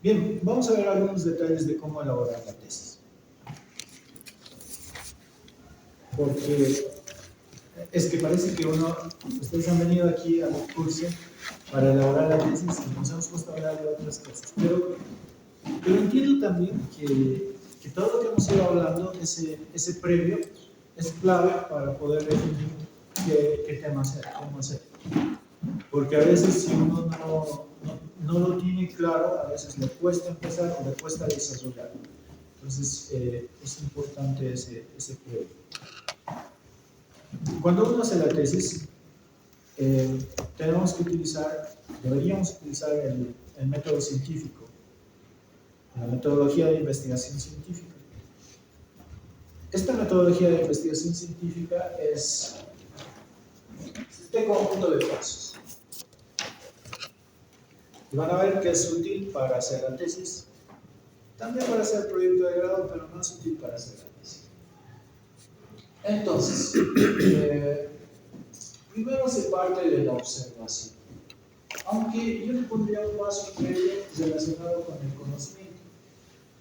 Bien, vamos a ver algunos detalles de cómo elaborar la tesis. Porque es que parece que ustedes han venido aquí al curso para elaborar la tesis y nos hemos puesto a hablar de otras cosas. Pero entiendo también que todo lo que hemos ido hablando, ese previo, es clave para poder definir qué tema hacer, cómo hacer. Porque a veces si uno no lo tiene claro, a veces le cuesta empezar o le cuesta desarrollar. Entonces es importante ese previo. Cuando uno hace la tesis, deberíamos utilizar el método científico, la metodología de investigación científica. Esta metodología de investigación científica es este conjunto de pasos. Y van a ver que es útil para hacer la tesis, también para hacer el proyecto de grado, pero más útil para hacer la tesis. Entonces, primero se parte de la observación. Aunque yo le pondría un paso previo relacionado con el conocimiento.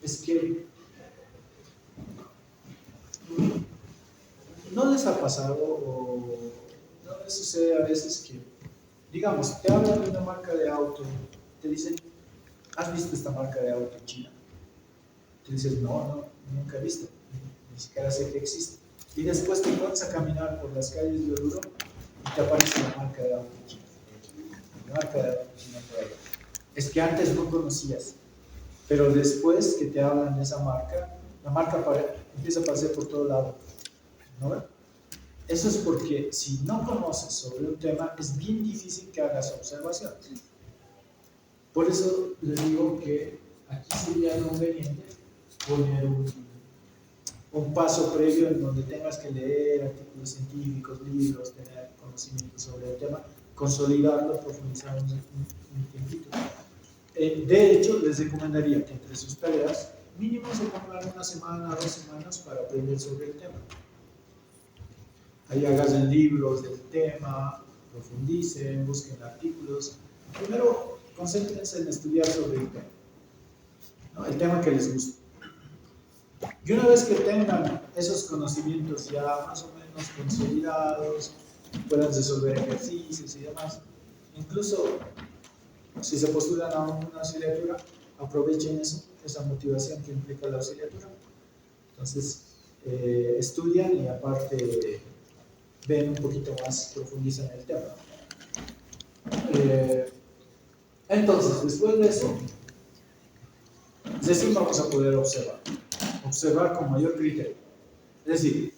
Es que no les ha pasado o no les sucede a veces que, digamos, te hablan de una marca de auto, te dicen, ¿has visto esta marca de auto china? Te dices, no, nunca he visto, ni siquiera sé que existe. Y después te pones a caminar por las calles de Oruro y te aparece la marca de auto china. La marca de auto china por ahí. Es que antes no conocías, pero después que te hablan de esa marca, la marca empieza a aparecer por todo lado, ¿no? Eso es porque si no conoces sobre un tema, es bien difícil que hagas observación. Por eso les digo que aquí sería conveniente poner un paso previo en donde tengas que leer artículos científicos, libros, tener conocimiento sobre el tema, consolidarlo, profundizar un tiempito. De hecho, les recomendaría que entre sus tareas mínimo se pongan una semana, 2 semanas para aprender sobre el tema. Ahí hagan libros del tema, profundicen, busquen artículos. Primero, concéntrense en estudiar sobre el tema, ¿no? El tema que les guste. Y una vez que tengan esos conocimientos ya más o menos consolidados, puedan resolver ejercicios y demás, incluso si se postulan a una asignatura, aprovechen esa motivación que implica la asignatura. Entonces, estudian y aparte ven un poquito más, profundizan el tema. Entonces, después de eso, recién vamos a poder observar con mayor criterio. Es decir,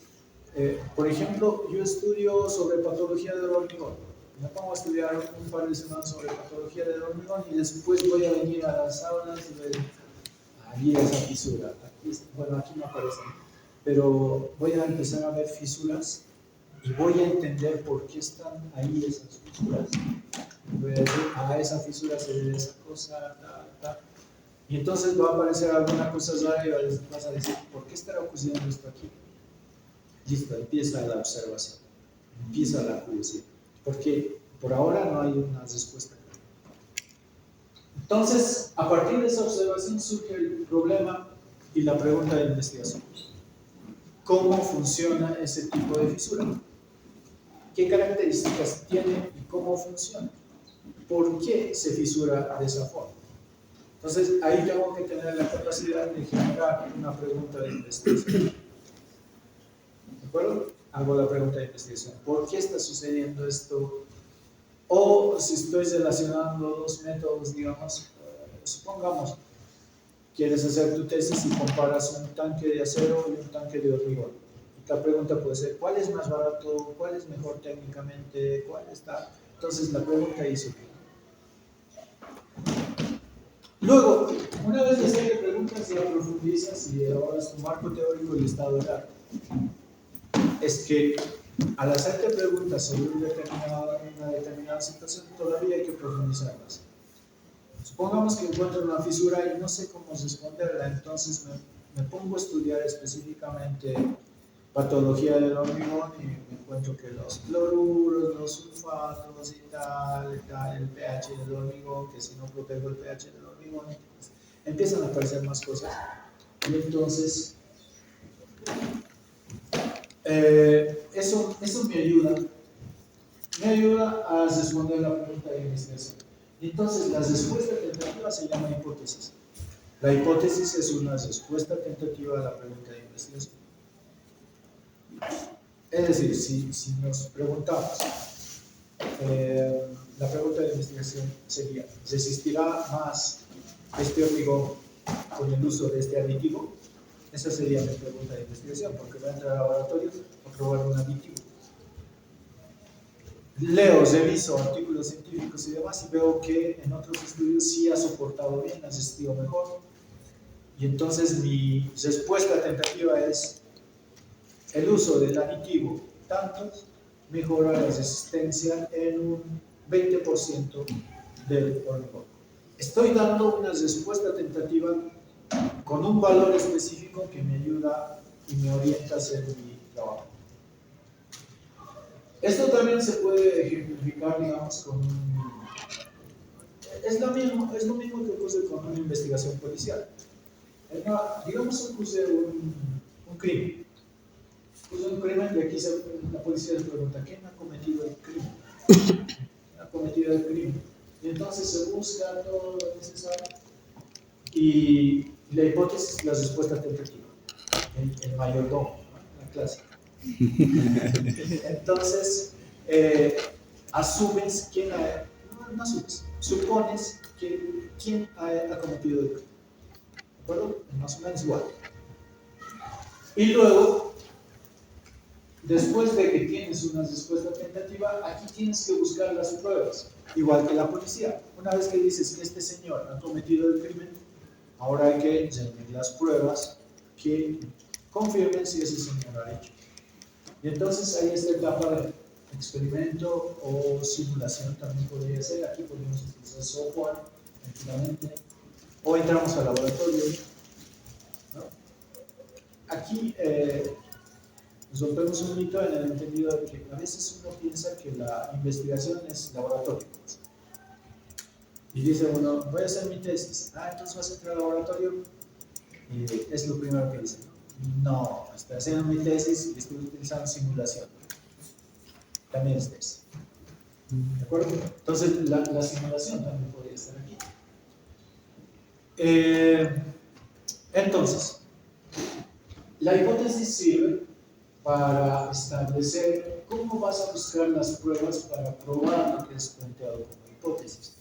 por ejemplo, yo estudio sobre patología del hormigón. Me pongo a estudiar un par de semanas sobre patología del hormigón y después voy a venir a las aulas y ver, ahí esa fisura. Aquí no aparece, pero voy a empezar a ver fisuras y voy a entender por qué están ahí esas fisuras. Voy a decir, esa fisura se debe a esa cosa, tal. Y entonces va a aparecer alguna cosa rara y vas a decir, ¿por qué estará ocurriendo esto aquí? Listo, empieza la observación, empieza la curiosidad, porque por ahora no hay una respuesta. Entonces, a partir de esa observación surge el problema y la pregunta de investigación. ¿Cómo funciona ese tipo de fisura? ¿Qué características tiene y cómo funciona? ¿Por qué se fisura de esa forma? Entonces, ahí tengo que tener la capacidad de generar una pregunta de investigación. ¿De acuerdo? Hago la pregunta de investigación. ¿Por qué está sucediendo esto? O si estoy relacionando dos métodos, digamos, supongamos, quieres hacer tu tesis y comparas un tanque de acero y un tanque de hormigón. La pregunta puede ser, ¿cuál es más barato? ¿Cuál es mejor técnicamente? ¿Cuál está? Entonces, la pregunta hizo que. Luego, una vez que te preguntas y la profundizas y ahora es tu marco teórico y estado del arte, es que al hacerte preguntas sobre una determinada situación, todavía hay que profundizar más. Supongamos que encuentro una fisura y no sé cómo responderla, entonces me pongo a estudiar específicamente patología del hormigón y me encuentro que los cloruros, los sulfatos y tal, el pH del hormigón, que si no protejo el pH del hormigón, empiezan a aparecer más cosas. Y entonces, eso me ayuda a responder la pregunta de investigación. Entonces, la respuesta tentativa se llama hipótesis. La hipótesis es una respuesta tentativa a la pregunta de investigación. Es decir, si nos preguntamos, la pregunta de investigación sería: ¿resistirá más este hormigón con el uso de este aditivo? Esa sería mi pregunta de investigación, porque voy a entrar al laboratorio a probar un aditivo. Leo, reviso artículos científicos y demás y veo que en otros estudios sí ha soportado bien, ha resistido mejor. Y entonces mi respuesta tentativa es: el uso del aditivo tantos mejora la resistencia en un 20% del hormigón. Estoy dando una respuesta tentativa con un valor específico que me ayuda y me orienta a hacer mi trabajo. Esto también se puede ejemplificar, digamos, con es lo mismo que ocurre con una investigación policial. Digamos que ocurre un crimen. Un crimen, y aquí la policía se pregunta: ¿quién ha cometido el crimen? ¿Quién ha cometido el crimen? Y entonces se busca todo lo necesario y la hipótesis, la respuesta tentativa, el mayordomo, ¿no? La clásica. Entonces, asumes quién ha, no asumes, supones que quién ha cometido el crimen. ¿De acuerdo? Más o menos igual. Y luego, después de que tienes una respuesta tentativa, aquí tienes que buscar las pruebas, igual que la policía. Una vez que dices que este señor ha cometido el crimen, ahora hay que reunir las pruebas que confirmen si ese señor ha hecho. Y entonces ahí está la etapa de experimento o simulación, también podría ser. Aquí podemos utilizar software, tranquilamente, o entramos al laboratorio, ¿no? Aquí rompemos un mito en el entendido de que a veces uno piensa que la investigación es laboratorio. Y dice uno: voy a hacer mi tesis. Entonces vas a entrar al laboratorio. Y es lo primero que dice. No, estoy haciendo mi tesis y estoy utilizando simulación. También es tesis. ¿De acuerdo? Entonces la simulación también podría estar aquí. Entonces, la hipótesis sirve para establecer cómo vas a buscar las pruebas para probar lo que es planteado como hipótesis.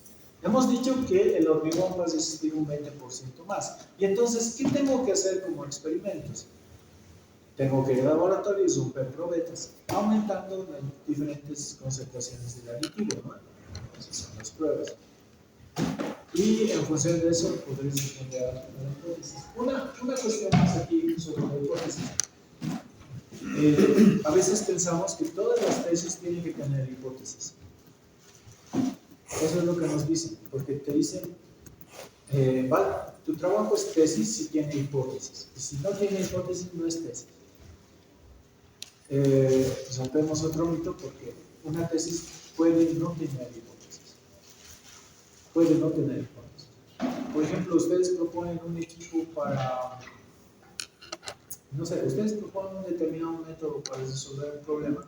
Hemos dicho que el hormigón va a resistir un 20% más. Y entonces, ¿qué tengo que hacer como experimentos? Tengo que ir al laboratorio y romper probetas, aumentando las diferentes concentraciones del aditivo, ¿no? Esas son las pruebas. Y en función de eso, podréis responder a la hipótesis. Una cuestión más aquí sobre la hipótesis. A veces pensamos que todas las tesis tienen que tener hipótesis. Eso es lo que nos dicen, porque te dicen: vale, tu trabajo es tesis si tiene hipótesis, y si no tiene hipótesis no es tesis. Rompemos otro mito, porque una tesis puede no tener hipótesis. Puede no tener hipótesis. Por ejemplo, ustedes proponen un equipo para, no sé, ustedes proponen un determinado método para resolver un problema,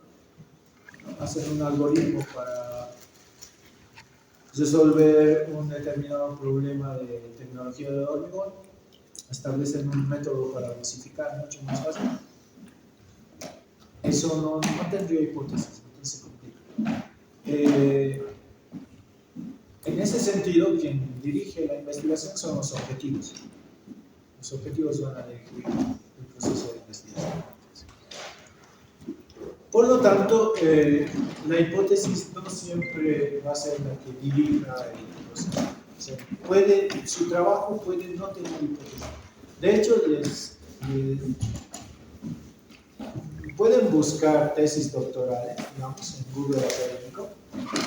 ¿no? Hacen un algoritmo para resolver un determinado problema de tecnología de hormigón, establecen un método para dosificar mucho más fácil. Eso no tendría hipótesis, entonces se complica. En ese sentido, quien dirige la investigación son los objetivos. Los objetivos van a dirigir el proceso de investigación. Por lo tanto, la hipótesis no siempre va a ser la que dirija el proceso. O sea, su trabajo puede no tener hipótesis. De hecho, pueden buscar tesis doctorales, digamos, en Google académico,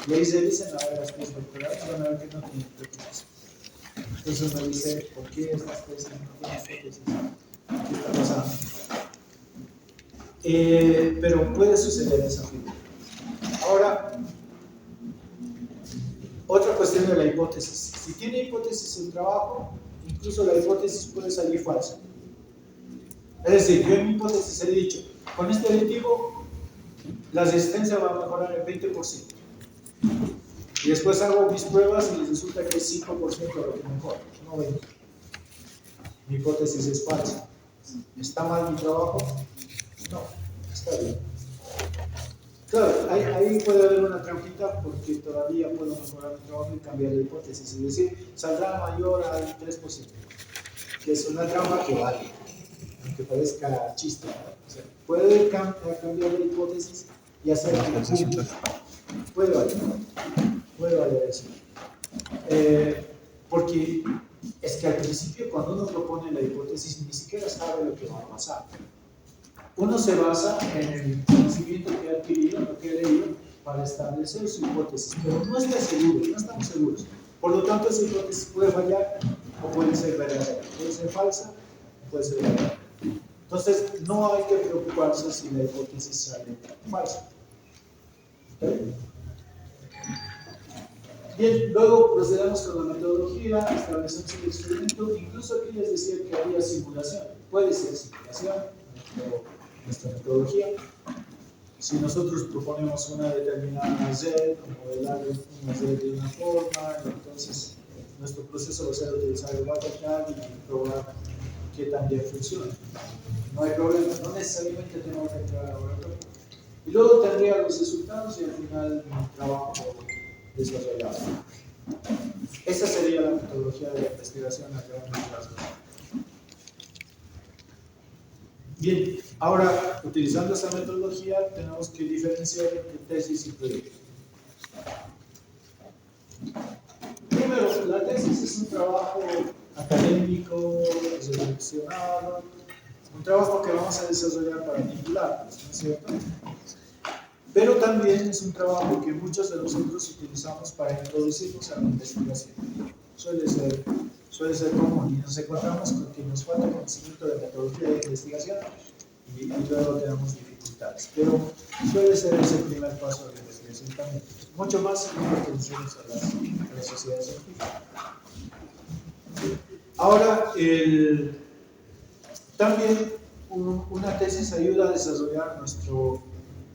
y ahí se dicen: a ver, las tesis doctorales, van a ver que no tienen hipótesis. Entonces uno dice: ¿por qué estas tesis no tienen hipótesis? ¿Qué está pasando? Pero puede suceder esa figura. Ahora, otra cuestión de la hipótesis. Si tiene hipótesis el trabajo, incluso la hipótesis puede salir falsa. Es decir, yo en mi hipótesis he dicho, con este aditivo la resistencia va a mejorar el 20%. Y después hago mis pruebas y resulta que es 5% lo que mejora, no 20%. Mi hipótesis es falsa. ¿Está mal mi trabajo? No, está bien. Claro, ahí puede haber una trampita porque todavía puedo mejorar mi trabajo y cambiar la hipótesis. Es decir, saldrá mayor al 3%, que es una trampa que vale, aunque parezca chiste. O sea, puede cambiar la hipótesis y hacer que puede valer eso. Porque es que al principio, cuando uno propone la hipótesis, ni siquiera sabe lo que va a pasar. Uno se basa en el conocimiento que ha adquirido, lo que ha leído, para establecer su hipótesis, pero no está seguro, no estamos seguros. Por lo tanto, esa hipótesis puede fallar o puede ser verdadera, puede ser falsa o puede ser verdadera. Entonces, no hay que preocuparse si la hipótesis sale falsa. Bien, luego procedemos con la metodología, establecemos el experimento, incluso aquí les decía que había simulación, puede ser simulación, nuestra metodología. Si nosotros proponemos una determinada Z, modelar una Z de una forma, entonces nuestro proceso va a ser utilizar el waterfall y probar que también funciona. No hay problema, no necesariamente tenemos que entrar a laboratorio. Y luego tendría los resultados y al final mi trabajo desarrollado. Esa sería la metodología de la investigación a grandes rasgos. Bien, ahora, utilizando esa metodología, tenemos que diferenciar entre tesis y proyecto. Primero, la tesis es un trabajo académico, seleccionado, un trabajo que vamos a desarrollar para titularnos, ¿no es cierto? Pero también es un trabajo que muchos de nosotros utilizamos para introducirnos a la investigación. Suele ser común y nos encontramos con que nos falta conocimiento de metodología de investigación y luego tenemos dificultades. Pero suele ser ese primer paso de la investigación también. Mucho más si no pertenecemos a la sociedad científica. Ahora, también una tesis ayuda a desarrollar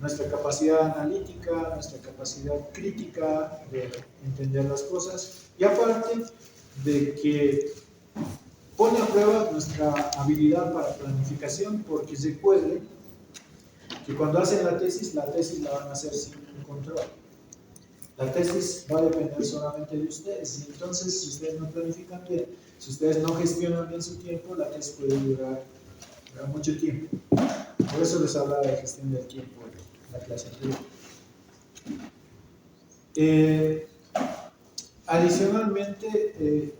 nuestra capacidad analítica, nuestra capacidad crítica de entender las cosas y aparte de que pone a prueba nuestra habilidad para planificación, porque recuerden que cuando hacen la tesis la van a hacer sin un control. La tesis va a depender solamente de ustedes y entonces si ustedes no planifican bien, si ustedes no gestionan bien su tiempo, la tesis puede durar mucho tiempo. Por eso les hablaba de gestión del tiempo en la clase anterior. Adicionalmente,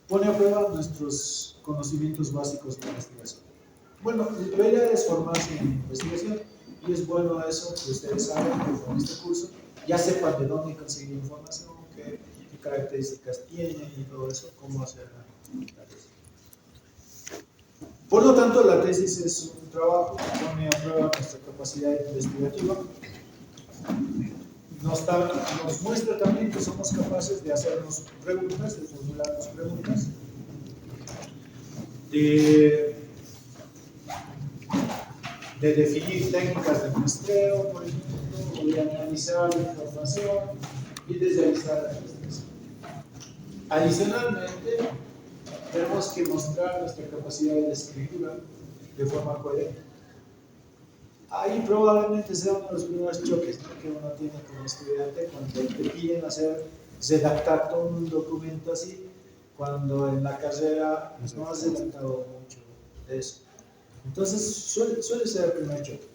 pone a prueba nuestros conocimientos básicos de investigación. Bueno, la idea es formarse en investigación y es bueno eso que ustedes saben que con este curso ya sepan de dónde conseguir información, qué características tiene y todo eso, cómo hacer la tesis. Por lo tanto, la tesis es un trabajo que pone a prueba nuestra capacidad investigativa. Nos muestra también que somos capaces de hacernos preguntas, de formularnos preguntas, de definir técnicas de muestreo, por ejemplo, de analizar la información y de realizar la investigación. Adicionalmente, tenemos que mostrar nuestra capacidad de escritura de forma coherente. Ahí probablemente sea uno de los primeros choques, ¿no?, que uno tiene como estudiante cuando te piden redactar todo un documento así, cuando en la carrera no has redactado mucho de eso. Entonces suele ser el primer choque.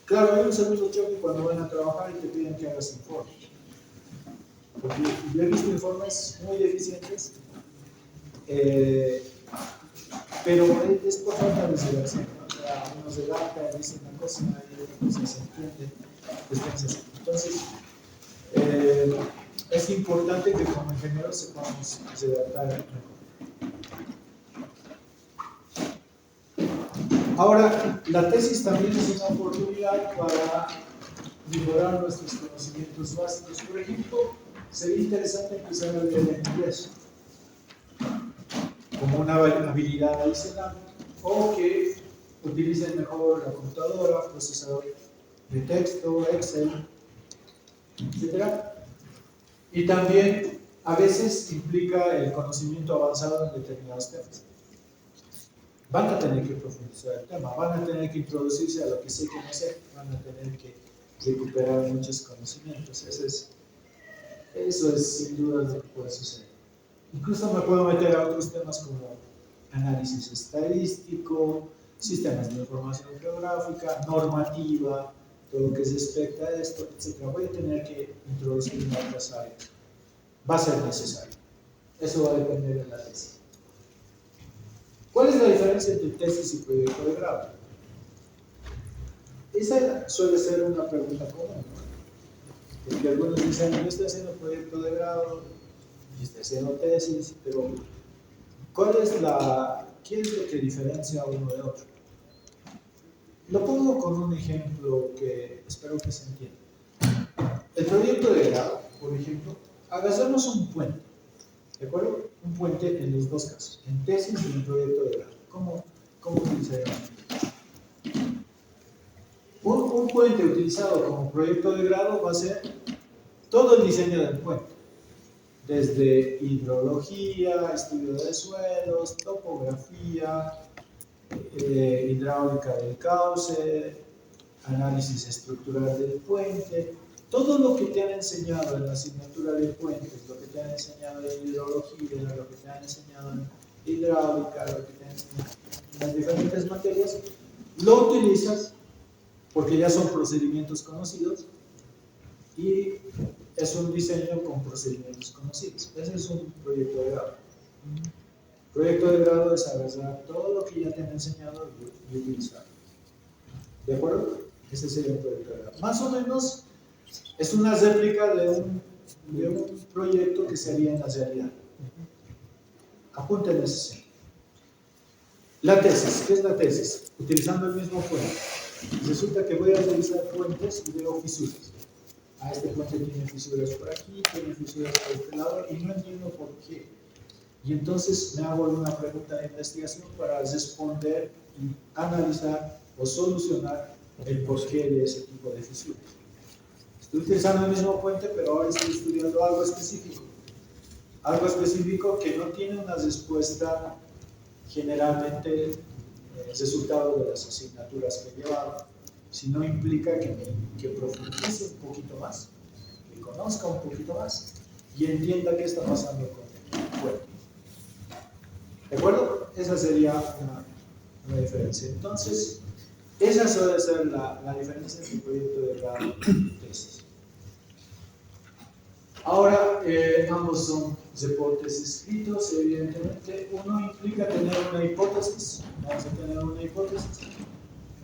Claro, hay un segundo choque cuando van a trabajar y te piden que hagas informes. Porque yo he visto informes muy deficientes, pero es por falta de redacción, ¿no? O sea, uno redacta y dice una cosa y otra cosa se entiende. Entonces, es importante que como ingenieros sepamos redactar mejor. Ahora, la tesis también es una oportunidad para mejorar nuestros conocimientos básicos. Por ejemplo, sería interesante empezar a leer en inglés. como una habilidad adicional, o que utilicen mejor la computadora, procesador de texto, Excel, etc. Y también a veces implica el conocimiento avanzado en determinados temas. Van a tener que profundizar el tema, van a tener que introducirse a lo que sé que no sé, van a tener que recuperar muchos conocimientos. Eso es sin duda lo que puede suceder. Incluso me puedo meter a otros temas como análisis estadístico, sistemas de información geográfica, normativa, todo lo que se respecta a esto, etc. Voy a tener que introducir en otras áreas. Va a ser necesario. Eso va a depender de la tesis. ¿Cuál es la diferencia entre tesis y proyecto de grado? Esa suele ser una pregunta común, ¿no? Porque algunos dicen, yo estoy haciendo proyecto de grado, yo estoy haciendo tesis, pero ¿qué es lo que diferencia uno de otro? Lo pongo con un ejemplo que espero que se entienda. El proyecto de grado, por ejemplo, hagamos un puente, ¿de acuerdo? Un puente en los dos casos, en tesis y en proyecto de grado. ¿Cómo utilizaríamos? Un puente utilizado como proyecto de grado va a ser todo el diseño del puente, desde hidrología, estudio de suelos, topografía, hidráulica del cauce, análisis estructural del puente, todo lo que te han enseñado en la asignatura de puentes, lo que te han enseñado en hidrología, lo que te han enseñado en hidráulica, lo que te han enseñado en las diferentes materias, lo utilizas porque ya son procedimientos conocidos y es un diseño con procedimientos conocidos. Ese es un proyecto de grado. Proyecto de grado es agarrar todo lo que ya te han enseñado y utilizarlo. ¿De acuerdo? Ese sería un proyecto de grado. Más o menos es una réplica de un proyecto que se haría en la realidad. Apunten ese. La tesis. ¿Qué es la tesis? Utilizando el mismo puente. Resulta que voy a revisar puentes y veo fisuras. Este puente tiene fisuras por aquí, tiene fisuras por este lado y no entiendo por qué. Y entonces me hago una pregunta de investigación para responder y analizar o solucionar el porqué de ese tipo de fisuras. Estoy utilizando el mismo puente, pero ahora estoy estudiando algo específico. Algo específico que no tiene una respuesta generalmente resultado de las asignaturas que he llevado, sino implica que profundice un poquito más, que conozca un poquito más y entienda qué está pasando con el puente. ¿De acuerdo? Esa sería una diferencia. Entonces, esa suele ser la diferencia entre el proyecto de grado y tesis. Ahora, ambos son reportes escritos, evidentemente. Uno implica tener una hipótesis, vamos a tener una hipótesis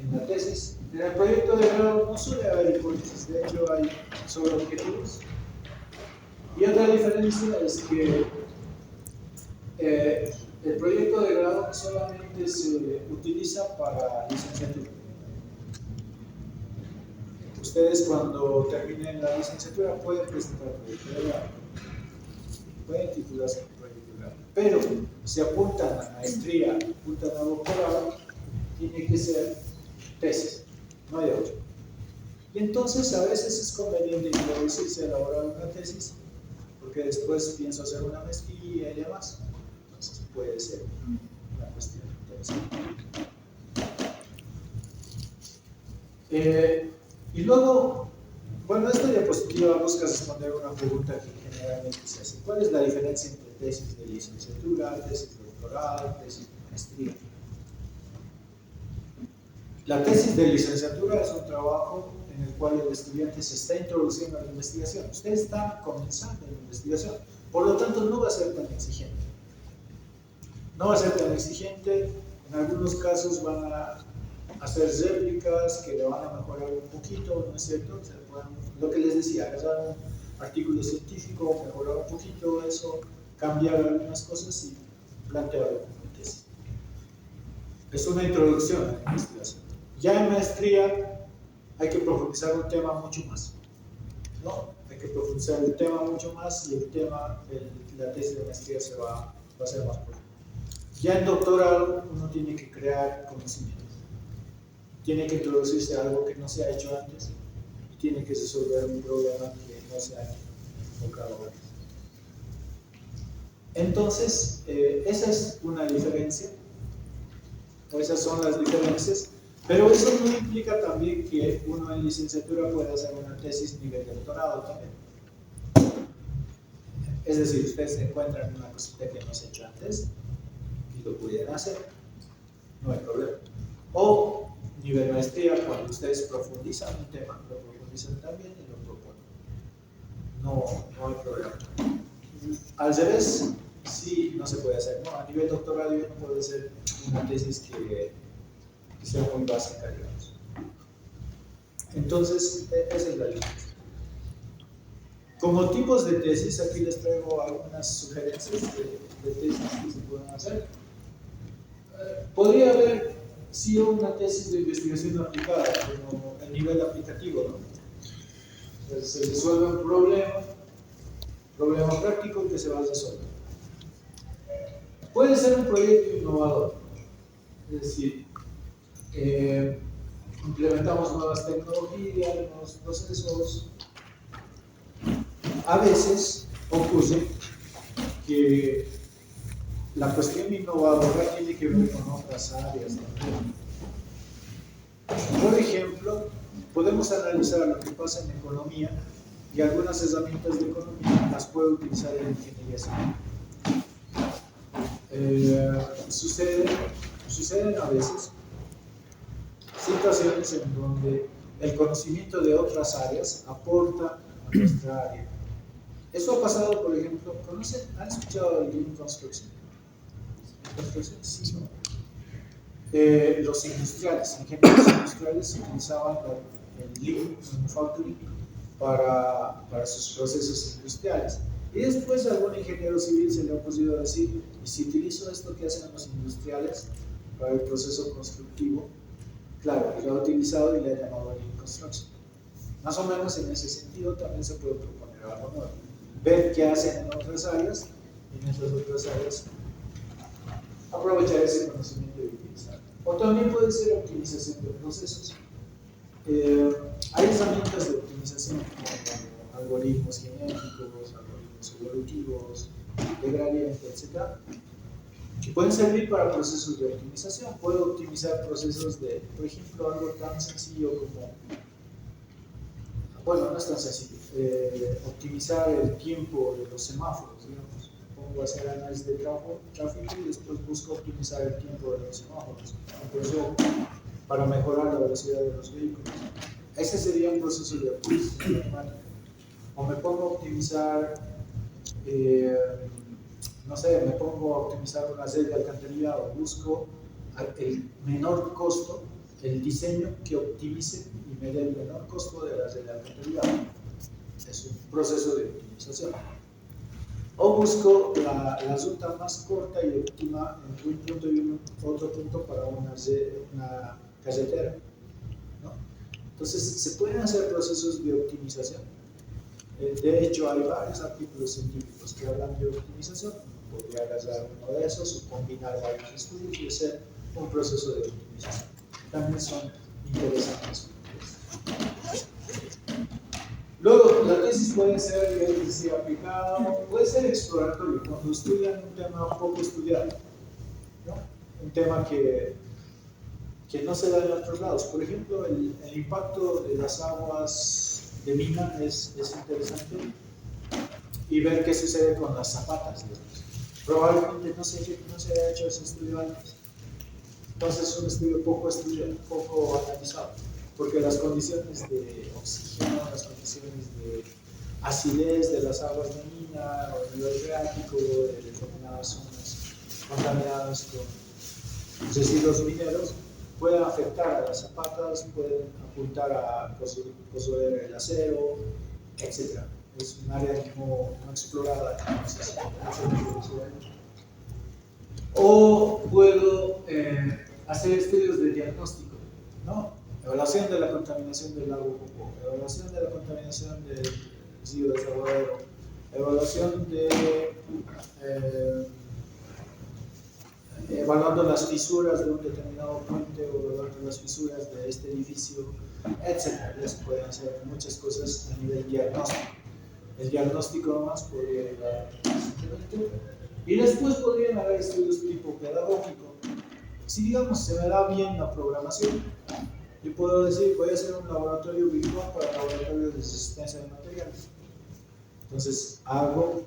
en la tesis. En el proyecto de grado no suele haber hipótesis, de hecho hay solo objetivos. Y otra diferencia es que el proyecto de grado solamente se utiliza para licenciatura. Ustedes cuando terminen la licenciatura pueden presentar proyecto de grado, pueden titularse en proyecto de grado, pero si apuntan a maestría, apuntan a doctorado, tiene que ser tesis, no hay otro. Y entonces a veces es conveniente introducirse a elaborar una tesis, porque después pienso hacer una maestría y demás. Entonces puede ser una cuestión interesante. Y luego, bueno, esta diapositiva busca responder una pregunta que generalmente se hace. ¿Cuál es la diferencia entre tesis de licenciatura, tesis doctoral, tesis de maestría? La tesis de licenciatura es un trabajo en el cual el estudiante se está introduciendo a la investigación. Usted está comenzando la investigación, por lo tanto no va a ser tan exigente. No va a ser tan exigente, en algunos casos van a hacer réplicas que le van a mejorar un poquito, ¿no es cierto? O sea, lo que les decía, agarrar un artículo científico, mejorar un poquito eso, cambiar algunas cosas y plantearlo como tesis. Es una introducción a la investigación. Ya en maestría hay que profundizar un tema mucho más, ¿no? Hay que profundizar el tema mucho más y el tema, la tesis de maestría va a ser más profundo. Ya en doctorado uno tiene que crear conocimientos, tiene que introducirse algo que no se ha hecho antes y tiene que resolver un problema que no se ha tocado antes. Entonces, esa es una diferencia, o esas son las diferencias, pero eso no implica también que uno en licenciatura pueda hacer una tesis nivel doctorado también. Es decir, ustedes encuentran una cosita que no se ha hecho antes y lo pudieran hacer, no hay problema. O nivel maestría, cuando ustedes profundizan un tema, lo profundizan también y lo proponen. No hay problema. Al revés, sí, no se puede hacer. ¿No? A nivel doctoral yo no puedo hacer una tesis que sea muy básica, digamos. Entonces, esa es la diferencia. Como tipos de tesis, aquí les traigo algunas sugerencias de tesis que se pueden hacer. Podría haber sido una tesis de investigación aplicada, como el nivel aplicativo, ¿no? Entonces, se resuelve un problema práctico que se va a resolver. Puede ser un proyecto innovador, es decir, implementamos nuevas tecnologías, nuevos procesos. A veces ocurre que la cuestión innovadora tiene que ver con otras áreas también. Por ejemplo, podemos analizar lo que pasa en economía y algunas herramientas de economía las puede utilizar en ingeniería civil. Suceden a veces situaciones en donde el conocimiento de otras áreas aporta a nuestra área. Eso ha pasado, por ejemplo, ¿han escuchado el Lean Construction? Sí, ¿no? Los industriales, ingenieros industriales utilizaban el Lean Manufacturing para sus procesos industriales. Y después a algún ingeniero civil se le ha ocurrido decir, ¿y si utilizo esto que hacen los industriales para el proceso constructivo? Claro, lo ha utilizado y le ha llamado Lean Construction. Más o menos en ese sentido también se puede proponer algo nuevo. Ver qué hacen en otras áreas, y en esas otras áreas aprovechar ese conocimiento y utilizarlo. O también puede ser optimización de procesos. Hay herramientas de optimización como algoritmos genéticos, algoritmos evolutivos, de gradiente, etc., que pueden servir para procesos de optimización. Puedo optimizar procesos de, por ejemplo, algo tan sencillo como, bueno, no es tan sencillo, optimizar el tiempo de los semáforos, digamos. Pongo a hacer análisis de tráfico y después busco optimizar el tiempo de los semáforos, para mejorar la velocidad de los vehículos. Ese sería un proceso de optimización automática. O me pongo a optimizar, no sé, me pongo a optimizar una red de alcantarillado, busco el menor costo, el diseño que optimice y me dé el menor costo de la red de alcantarillado. Es un proceso de optimización. O busco la ruta más corta y óptima entre un punto y otro punto para una carretera, ¿no? Entonces, se pueden hacer procesos de optimización. De hecho, hay varios artículos científicos que hablan de optimización. Podría agarrar uno de esos o combinar varios estudios y hacer un proceso de optimización. También son interesantes. Luego, la tesis puede ser, ya decía, aplicada, puede ser exploratorio, cuando estudian un tema poco estudiado, ¿no? Un tema que no se da en otros lados. Por ejemplo, el impacto de las aguas de mina es interesante, y ver qué sucede con las zapatas, digamos. Probablemente no se haya hecho ese estudio antes. Entonces es un estudio poco analizado, porque las condiciones de oxígeno, las condiciones de acidez de las aguas de mina o el nivel freático de determinadas zonas contaminadas con residuos mineros pueden afectar a las zapatas, pueden apuntar a poseer el acero, etc. Es un área no explorada. O puedo hacer estudios de diagnóstico, ¿no? Evaluación de la contaminación del lago Popó, evaluación de la contaminación del río Desaguadero, evaluación de evaluando las fisuras de un determinado puente o evaluando las fisuras de este edificio, etc. Ya se pueden hacer muchas cosas a nivel diagnóstico. El diagnóstico nomás podría ayudar. Y después podrían haber estudios tipo pedagógico. Si digamos se me da bien la programación, yo puedo decir voy a hacer un laboratorio virtual para laboratorio de resistencia de materiales. Entonces hago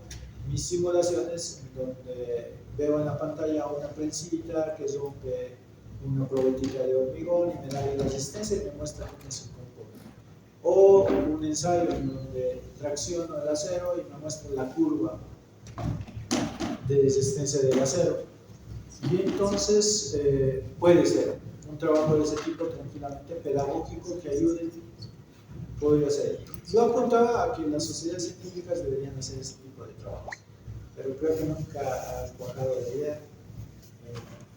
mis simulaciones donde veo en la pantalla una prensita que rompe una probetita de hormigón y me da la resistencia y me muestra cómo se compone. O un ensayo en donde tracciono el acero y me muestra la curva de resistencia del acero. Y entonces puede ser un trabajo de ese tipo tranquilamente pedagógico que ayude, podría ser. Yo apuntaba a que las sociedades científicas deberían hacer ese tipo de trabajos, pero creo que nunca ha cuajado la idea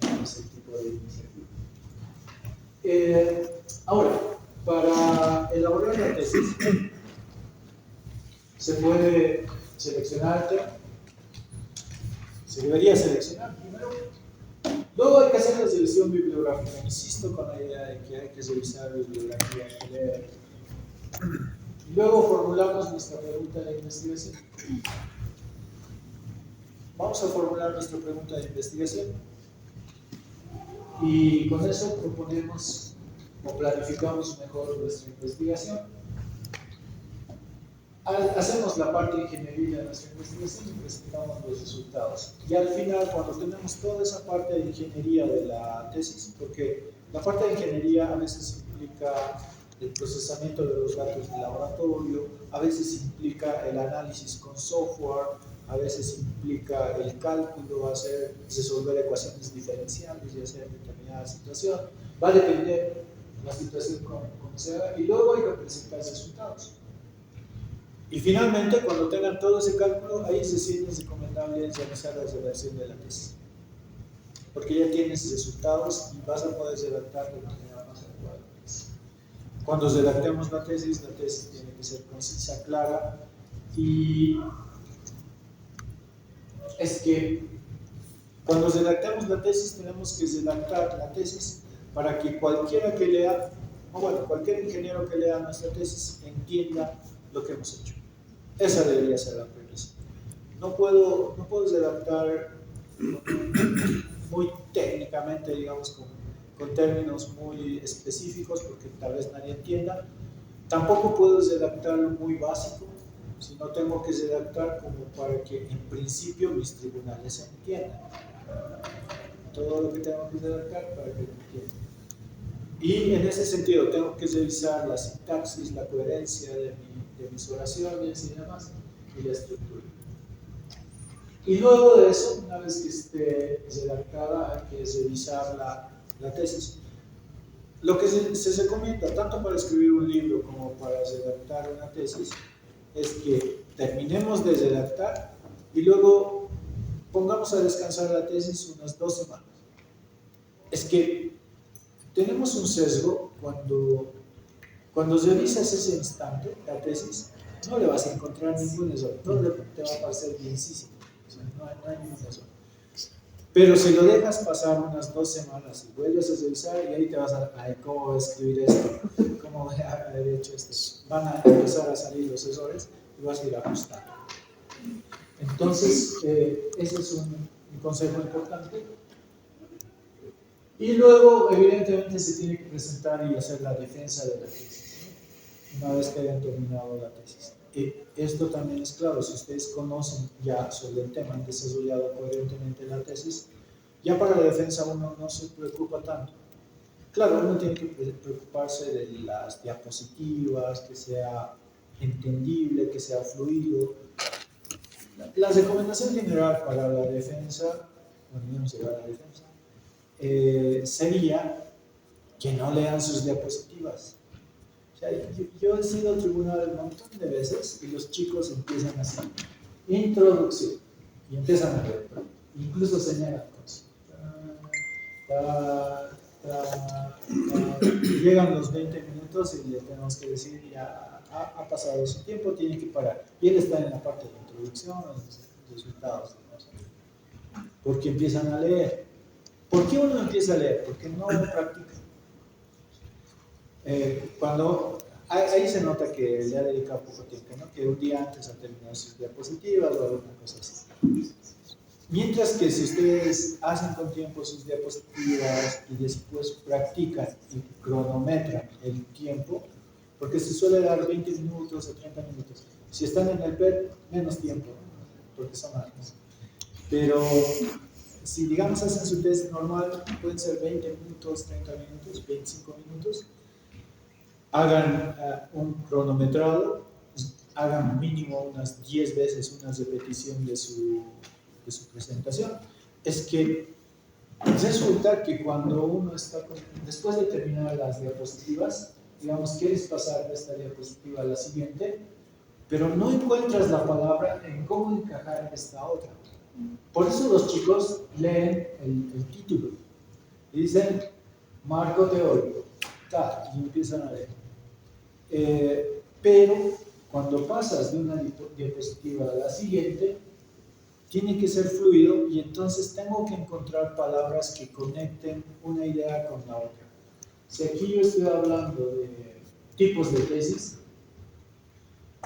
en ese tipo de iniciativa. Ahora, para elaborar la tesis, se puede seleccionar el tema, se debería seleccionar primero. Luego hay que hacer la selección bibliográfica. Insisto con la idea de que hay que revisar bibliografía, hay que leer. Y luego formulamos nuestra pregunta de investigación. Vamos a formular nuestra pregunta de investigación y con eso proponemos o planificamos mejor nuestra investigación. Hacemos la parte ingenieril de nuestra investigación y presentamos los resultados. Y al final, cuando tenemos toda esa parte de ingeniería de la tesis, porque la parte de ingeniería a veces implica el procesamiento de los datos del laboratorio, a veces implica el análisis con software, a veces implica el cálculo, resolver ecuaciones diferenciales y hacer determinada situación. Va a depender de la situación como se haga y luego hay que presentar resultados. Y finalmente, cuando tengan todo ese cálculo, ahí se siente recomendable realizar la redacción de la tesis. Porque ya tienes resultados y vas a poder redactar de manera más adecuada. Cuando redactemos la tesis tiene que ser concisa, clara. Y es que cuando redactemos la tesis, tenemos que redactar la tesis para que cualquiera que lea, o bueno, cualquier ingeniero que lea nuestra tesis entienda lo que hemos hecho. Esa debería ser la premisa. No puedo redactar muy técnicamente, digamos, con términos muy específicos, porque tal vez nadie entienda. Tampoco puedo redactarlo muy básico, sino tengo que redactar como para que en principio mis tribunales entiendan. Todo lo que tengo que redactar para que lo entiendan. Y en ese sentido tengo que revisar la sintaxis, la coherencia de mis oraciones y demás, y la estructura. Y luego de eso, una vez que esté redactada, hay que revisar la tesis. Lo que se recomienda, tanto para escribir un libro como para redactar una tesis, es que terminemos de redactar y luego pongamos a descansar la tesis unas 2 semanas. Es que tenemos un sesgo cuando revisas ese instante, la tesis, no le vas a encontrar ningún error, todo te va a parecer bienísimo, o sea, no hay ningún error. Pero si lo dejas pasar unas 2 semanas y vuelves a revisar, y ahí te vas a ¿cómo voy a escribir esto? ¿Cómo voy a haber hecho esto? Van a empezar a salir los errores y vas a ir ajustando. Entonces, ese es un consejo importante. Y luego, evidentemente, se tiene que presentar y hacer la defensa de la tesis, ¿no? Una vez que hayan terminado la tesis. Esto también es claro, si ustedes conocen ya sobre el tema, han desarrollado coherentemente la tesis, ya para la defensa uno no se preocupa tanto. Claro, uno tiene que preocuparse de las diapositivas, que sea entendible, que sea fluido. La recomendación general para la defensa, bueno, no llegar a la defensa, sería que no lean sus diapositivas. O sea, yo he sido tribunal un montón de veces y los chicos empiezan así, introducción, y empiezan a leer, incluso señalan cosas. Llegan los 20 minutos y le tenemos que decir ya ha pasado su tiempo, tiene que parar. Y él está en la parte de introducción, los resultados, porque empiezan a leer. ¿Por qué uno empieza a leer? Porque no lo practica. Ahí se nota que le ha dedicado poco tiempo, ¿no? Que un día antes ha terminado sus diapositivas o alguna cosa así. Mientras que si ustedes hacen con tiempo sus diapositivas y después practican y cronometran el tiempo, porque se suele dar 20 minutos o 30 minutos. Si están en el PET, menos tiempo, porque son años. Pero si digamos hacen su test normal, pueden ser 20 minutos, 30 minutos, 25 minutos. Hagan un cronometrado, hagan mínimo unas 10 veces una repetición de su presentación. Es que resulta que cuando uno está, después de terminar las diapositivas, digamos, quieres pasar de esta diapositiva a la siguiente, pero no encuentras la palabra en cómo encajar esta otra. Por eso los chicos leen el título y dicen marco teórico, y empiezan a leer. Pero cuando pasas de una diapositiva a la siguiente, tiene que ser fluido y entonces tengo que encontrar palabras que conecten una idea con la otra. Si aquí yo estoy hablando de tipos de tesis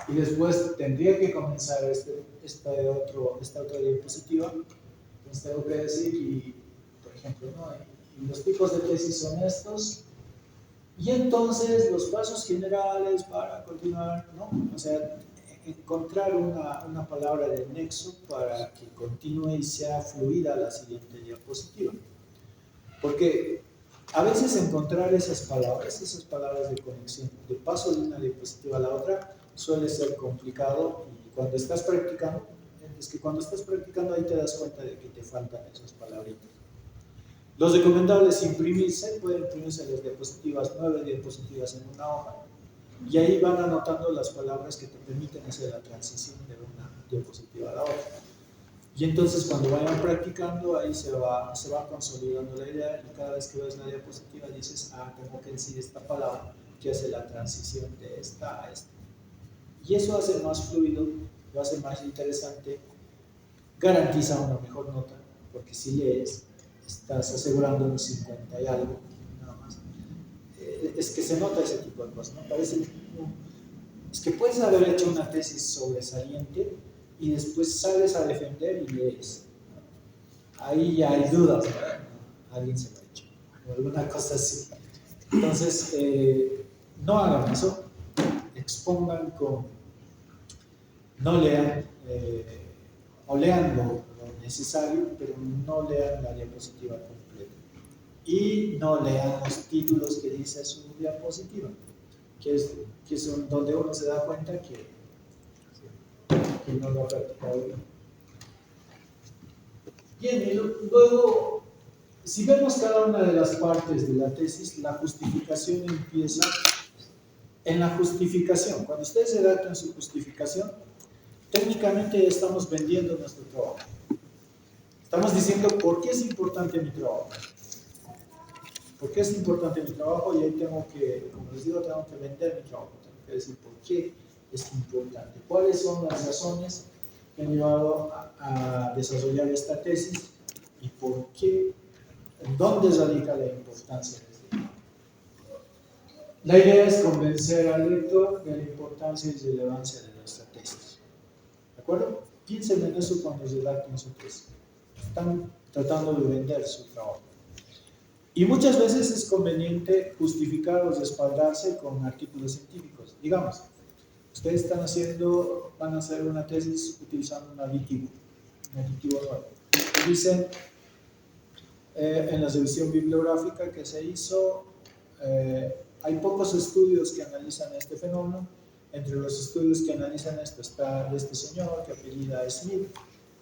y después tendría que comenzar esta otra diapositiva, entonces tengo que decir, por ejemplo, ¿no? Y los tipos de tesis son estos, y entonces los pasos generales para continuar, ¿no? O sea, encontrar una palabra de nexo para que continúe y sea fluida la siguiente diapositiva. Porque a veces encontrar esas palabras de conexión, de paso de una diapositiva a la otra, suele ser complicado y cuando estás practicando, ahí te das cuenta de que te faltan esas palabritas. Los recomendables imprimirse, pueden imprimirse las diapositivas, 9 diapositivas en una hoja, y ahí van anotando las palabras que te permiten hacer la transición de una diapositiva a la otra. Y entonces cuando vayan practicando, ahí se va consolidando la idea y cada vez que ves la diapositiva dices, tengo que decir esta palabra que hace la transición de esta a esta. Y eso hace más fluido, lo hace más interesante, garantiza una mejor nota, porque si lees, estás asegurando un 50 y algo, nada más. Es que se nota ese tipo de cosas, ¿no? Es que puedes haber hecho una tesis sobresaliente y después sales a defender y lees. Ahí ya hay dudas, ¿verdad? Alguien se lo ha hecho, o alguna cosa así. Entonces, no hagan eso, expongan no lean, o lean lo necesario, pero no lean la diapositiva completa. Y no lean los títulos que dice su diapositiva, que es donde uno se da cuenta que no lo ha practicado bien. Bien, y luego, si vemos cada una de las partes de la tesis, la justificación empieza en la justificación. Cuando ustedes redactan su justificación, técnicamente estamos vendiendo nuestro trabajo. Estamos diciendo por qué es importante mi trabajo. ¿Por qué es importante mi trabajo? Y ahí tengo que, como les digo, tengo que vender mi trabajo. Tengo que decir por qué es importante. ¿Cuáles son las razones que me han llevado a desarrollar esta tesis? ¿Y por qué? ¿Dónde radica la importancia de esto? La idea es convencer al lector de la importancia y relevancia de nuestra tesis. ¿De acuerdo? Piensen en eso cuando redacten su tesis. Están tratando de vender su trabajo. Y muchas veces es conveniente justificar o respaldarse con artículos científicos. Digamos, ustedes van a hacer una tesis utilizando un aditivo nuevo. Dicen, en la revisión bibliográfica que se hizo, hay pocos estudios que analizan este fenómeno. Entre los estudios que analizan esto está de este señor que apellida Smith,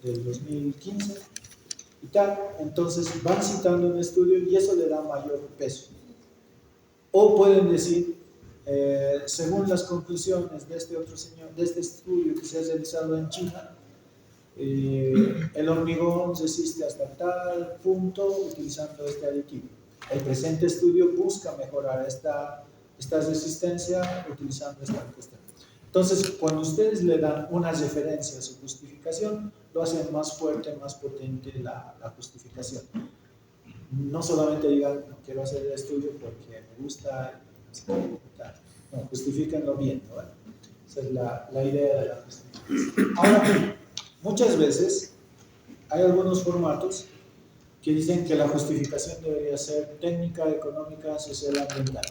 del 2015 y tal. Entonces van citando un estudio y eso le da mayor peso. O pueden decir, según las conclusiones de este otro señor, de este estudio que se ha realizado en China, el hormigón resiste hasta tal punto utilizando este aditivo. El presente estudio busca mejorar esta resistencia utilizando esta cuestión. Entonces, cuando ustedes le dan una referencia a su justificación, lo hacen más fuerte, más potente la justificación. No solamente digan, no, quiero hacer el estudio porque me gusta, no, justifíquenlo bien, ¿no? Esa es la idea de la justificación. Ahora, muchas veces hay algunos formatos que dicen que la justificación debería ser técnica, económica, social, ambiental.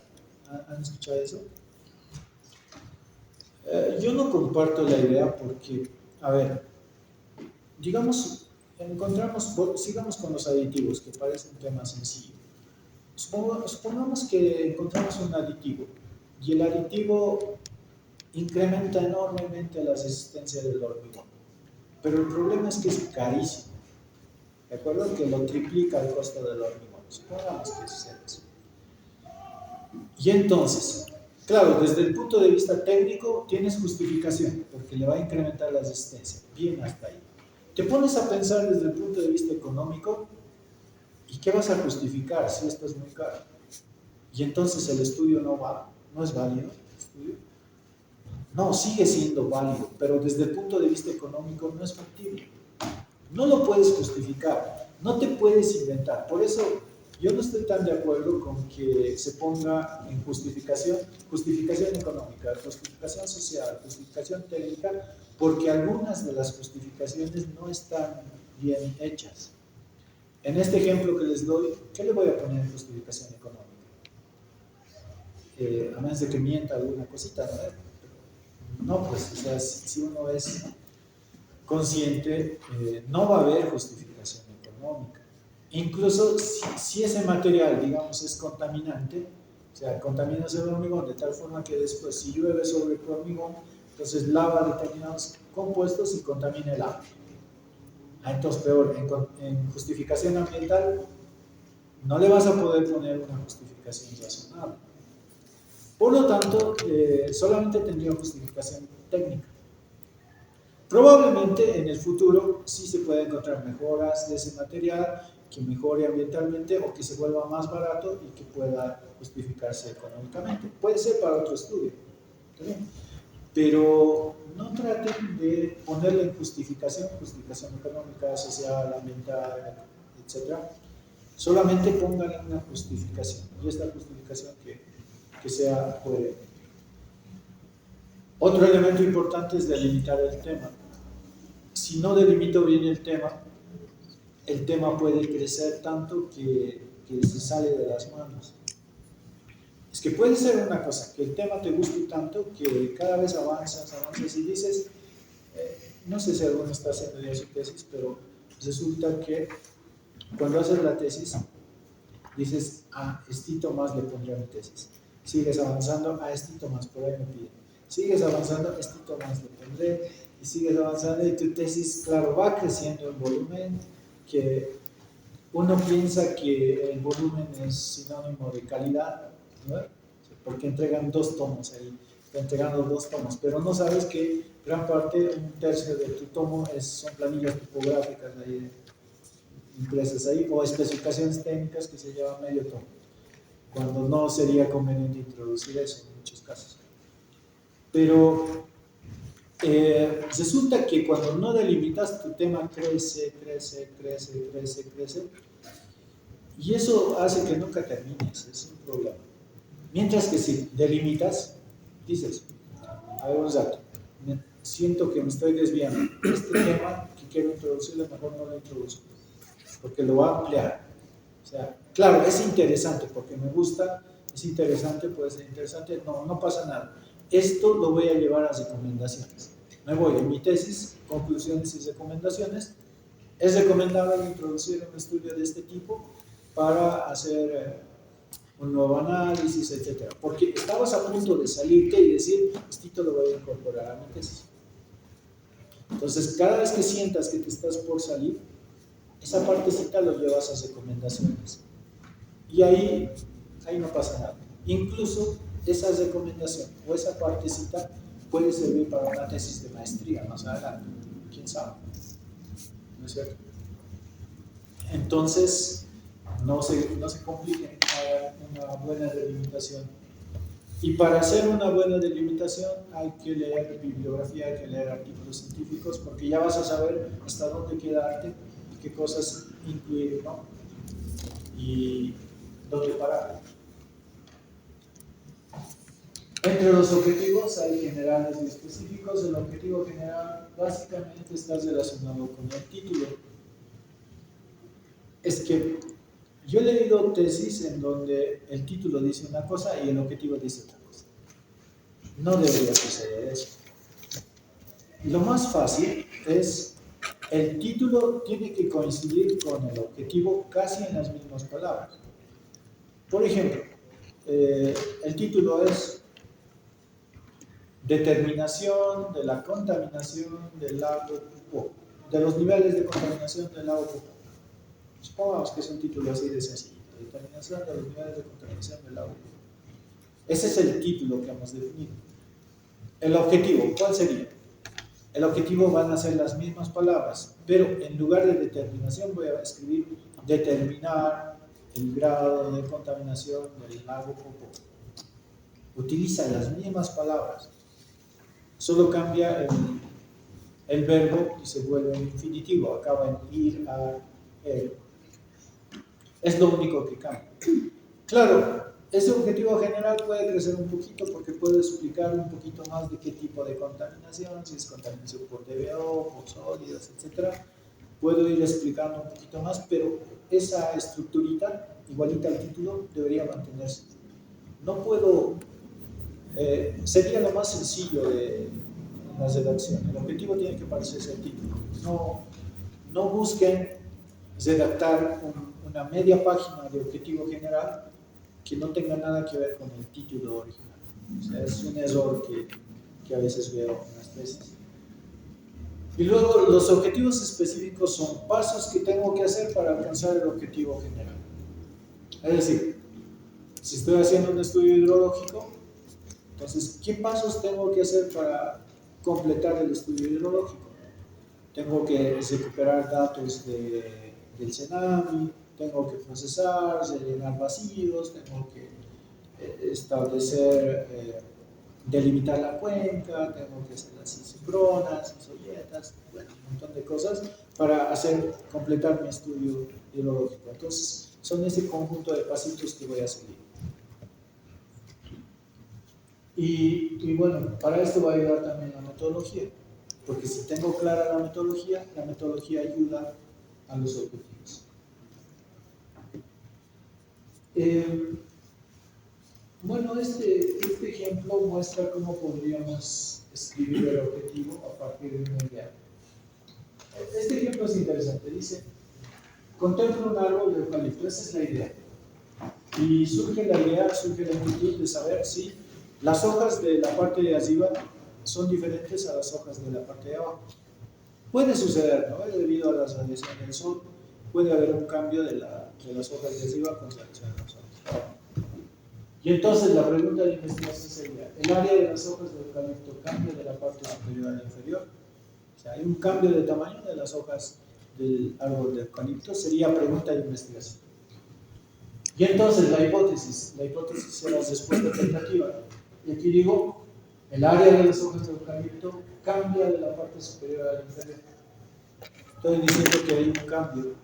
¿Han escuchado eso? Yo no comparto la idea porque, a ver, digamos, sigamos con los aditivos, que parece un tema sencillo. Supongamos que encontramos un aditivo y el aditivo incrementa enormemente la resistencia del hormigón, pero el problema es que es carísimo, ¿de acuerdo? Que lo triplica el costo del hormigón. Supongamos que sucede eso. Y entonces, claro, desde el punto de vista técnico tienes justificación, porque le va a incrementar la resistencia. Bien hasta ahí. Te pones a pensar desde el punto de vista económico, ¿y qué vas a justificar si esto es muy caro? Y entonces el estudio no es válido. ¿El estudio? No, sigue siendo válido, pero desde el punto de vista económico no es factible. No lo puedes justificar, no te puedes inventar. Por eso yo no estoy tan de acuerdo con que se ponga en justificación económica, justificación social, justificación técnica, porque algunas de las justificaciones no están bien hechas. En este ejemplo que les doy, ¿qué le voy a poner en justificación económica? A menos de que mienta alguna cosita, ¿no? No, pues, o sea, si uno es consciente, no va a haber justificación económica. Incluso si ese material, digamos, es contaminante, o sea, contamina el hormigón de tal forma que después, si llueve sobre el hormigón, entonces lava determinados compuestos y contamina el agua. Entonces, peor, en justificación ambiental, no le vas a poder poner una justificación razonable. Por lo tanto, solamente tendría justificación técnica. Probablemente en el futuro sí se pueda encontrar mejoras de ese material que mejore ambientalmente o que se vuelva más barato y que pueda justificarse económicamente. Puede ser para otro estudio, ¿también? Pero no traten de ponerle en justificación económica, social, ambiental, etc. Solamente pónganle una justificación y esta justificación que sea coherente. Otro elemento importante es delimitar el tema. Si no delimito bien el tema puede crecer tanto que se sale de las manos. Es que puede ser una cosa, que el tema te guste tanto que cada vez avanzas y dices, no sé si alguno está haciendo ya su tesis, pero resulta que cuando haces la tesis, dices, estito más le pondré a mi tesis. Sigues avanzando, estito más, por ahí me piden. Sigues avanzando, estito más le pondré, y sigues avanzando, y tu tesis, claro, va creciendo en volumen, que uno piensa que el volumen es sinónimo de calidad, ¿no? Porque entregan 2 tomos ahí, está entregando 2 tomos, pero no sabes que gran parte, un tercio de tu tomo son planillas tipográficas ahí, impresas ahí, o especificaciones técnicas que se llevan medio tomo, cuando no sería conveniente introducir eso en muchos casos. Pero resulta que cuando no delimitas, tu tema crece, y eso hace que nunca termines, es un problema. Mientras que si delimitas, dices, a ver un dato, siento que me estoy desviando, este tema que quiero introducir, a lo mejor no lo introduzco, porque lo va a ampliar. O sea, claro, es interesante porque me gusta, es interesante, puede ser interesante, no pasa nada. Esto lo voy a llevar a recomendaciones. Me voy en mi tesis, conclusiones y recomendaciones. Es recomendable introducir un estudio de este tipo para hacer un nuevo análisis, etc. Porque estabas a punto de salirte y decir, esto lo voy a incorporar a mi tesis. Entonces, cada vez que sientas que te estás por salir, esa partecita lo llevas a recomendaciones. Y ahí no pasa nada. Incluso esa recomendación o esa partecita puede servir para una tesis de maestría más adelante. ¿Quién sabe? ¿No es cierto? Entonces, no se compliquen, hagan una buena delimitación. Y para hacer una buena delimitación hay que leer bibliografía, hay que leer artículos científicos, porque ya vas a saber hasta dónde quedarte y qué cosas incluir, ¿no? y dónde parar. Entre los objetivos hay generales y específicos. El objetivo general básicamente está relacionado con el título. Es que yo he leído tesis en donde el título dice una cosa y el objetivo dice otra cosa. No debería suceder eso. Lo más fácil es, el título tiene que coincidir con el objetivo casi en las mismas palabras. Por ejemplo, el título es determinación de la contaminación del lago Popó, de los niveles de contaminación del lago Popó. Supongamos que es un título así de sencillo, determinación de los niveles de contaminación del lago Popó. Ese es el título que hemos definido. El objetivo, ¿cuál sería? El objetivo van a ser las mismas palabras, pero en lugar de determinación voy a escribir determinar el grado de contaminación del lago Popó. Utiliza las mismas palabras, solo cambia el verbo y se vuelve infinitivo, acaba en ir, a, es lo único que cambia. Claro, ese objetivo general puede crecer un poquito porque puedo explicar un poquito más de qué tipo de contaminación, si es contaminación por DBO, por sólidos, etc. Puedo ir explicando un poquito más, pero esa estructurita, igualita al título, debería mantenerse. No puedo, sería lo más sencillo de la redacción. El objetivo tiene que parecerse al título. No busquen redactar una media página de objetivo general que no tenga nada que ver con el título original. O sea, es un error que a veces veo en las tesis. Y luego, los objetivos específicos son pasos que tengo que hacer para alcanzar el objetivo general. Es decir, si estoy haciendo un estudio hidrológico, entonces, ¿qué pasos tengo que hacer para completar el estudio hidrológico? Tengo que recuperar datos del CENAMI, tengo que procesar, rellenar vacíos, tengo que establecer, delimitar la cuenca, tengo que hacer las isócronas, isoyetas, bueno, un montón de cosas para completar mi estudio hidrológico. Entonces, son ese conjunto de pasitos que voy a seguir. Y bueno, para esto va a ayudar también la metodología, porque si tengo clara la metodología ayuda a los objetivos. Bueno, este ejemplo muestra cómo podríamos escribir el objetivo a partir de una idea. Este ejemplo es interesante, dice, contemplo un árbol de eucalipto, esa es la idea. Y surge la inquietud de saber si las hojas de la parte de arriba son diferentes a las hojas de la parte de abajo. Puede suceder, ¿no? Debido a la radiación del sol, puede haber un cambio de las hojas de arriba con radiación de las hojas de abajo. Y entonces la pregunta de investigación sería, ¿el área de las hojas de eucalipto cambia de la parte superior a la inferior? O sea, ¿hay un cambio de tamaño de las hojas del árbol de eucalipto? Sería pregunta de investigación. Y entonces la hipótesis será respuesta tentativa. Y aquí digo, el área de las hojas de eucalipto cambia de la parte superior a la inferior. Estoy diciendo que hay un cambio.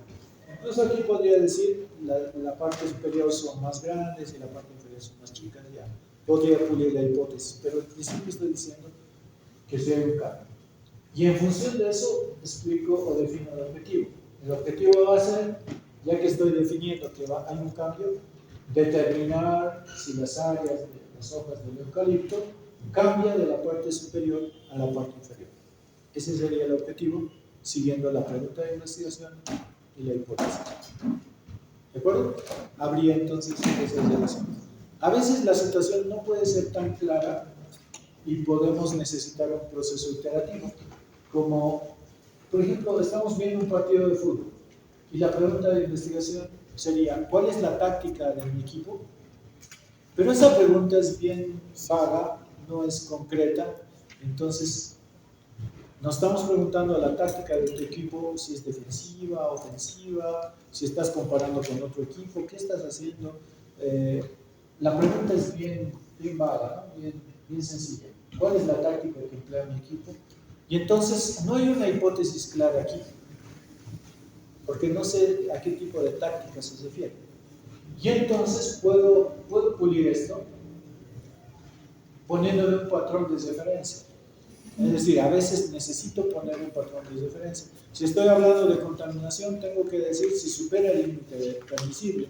Incluso aquí podría decir, la parte superior son más grandes y la parte inferior son más chicas. Ya podría pulir la hipótesis, pero al principio estoy diciendo que sí hay un cambio. Y en función de eso, explico o defino el objetivo. El objetivo va a ser, ya que estoy definiendo que hay un cambio, determinar si las áreas de las hojas del eucalipto cambia de la parte superior a la parte inferior. Ese sería el objetivo, siguiendo la pregunta de investigación y la hipótesis. ¿De acuerdo? Habría entonces esa relación. A veces la situación no puede ser tan clara y podemos necesitar un proceso iterativo, como, por ejemplo, estamos viendo un partido de fútbol y la pregunta de investigación sería, ¿cuál es la táctica de mi equipo? Pero esa pregunta es bien vaga, no es concreta, entonces nos estamos preguntando a la táctica de tu equipo, si es defensiva, ofensiva, si estás comparando con otro equipo, ¿qué estás haciendo? La pregunta es bien vaga, ¿no? bien sencilla. ¿Cuál es la táctica que emplea mi equipo? Y entonces no hay una hipótesis clara aquí. porque no sé a qué tipo de táctica se refiere. Y entonces puedo pulir esto poniéndole un patrón de referencia. Es decir, a veces necesito poner un patrón de referencia. Si estoy hablando de contaminación, tengo que decir si supera el límite permisible.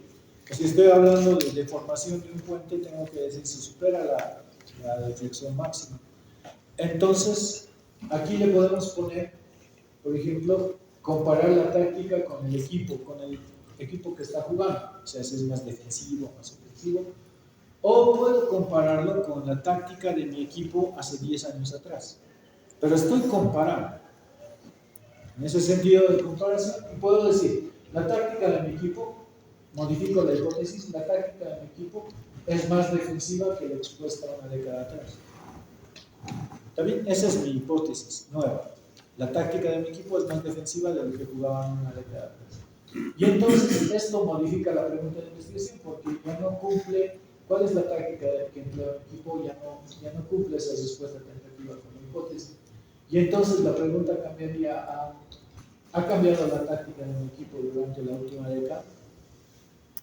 Si estoy hablando de deformación de un puente, tengo que decir si supera la deflexión máxima. Entonces, aquí le podemos poner, por ejemplo, comparar la táctica con el equipo que está jugando. O sea, si es más defensivo, más ofensivo. O puedo compararlo con la táctica de mi equipo hace 10 años atrás. Pero estoy comparando. En ese sentido de comparación, puedo decir, la táctica de mi equipo, modifico la hipótesis, la táctica de mi equipo es más defensiva que la expuesta una década atrás. También esa es mi hipótesis nueva. La táctica de mi equipo es más defensiva de lo que jugaban una década atrás. Y entonces esto modifica la pregunta de investigación porque ya no cumple, ¿cuál es la táctica que emplea mi equipo? Ya no cumple esa respuesta tentativa con la hipótesis. Y entonces la pregunta cambiaría a, ¿ha cambiado la táctica de mi equipo durante la última década?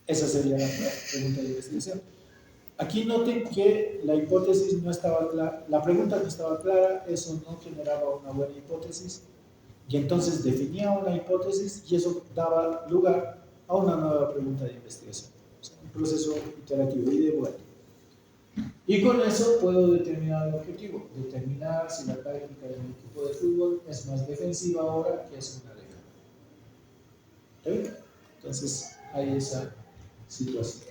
Esa sería la pregunta de investigación. Aquí noten que la hipótesis no estaba clara, la pregunta no estaba clara, eso no generaba una buena hipótesis, y entonces definía una hipótesis y eso daba lugar a una nueva pregunta de investigación. O sea, un proceso iterativo y de vuelta. Y con eso puedo determinar el objetivo, determinar si la táctica de mi equipo de fútbol es más defensiva ahora que hace una década. ¿Está bien? Entonces hay esa situación.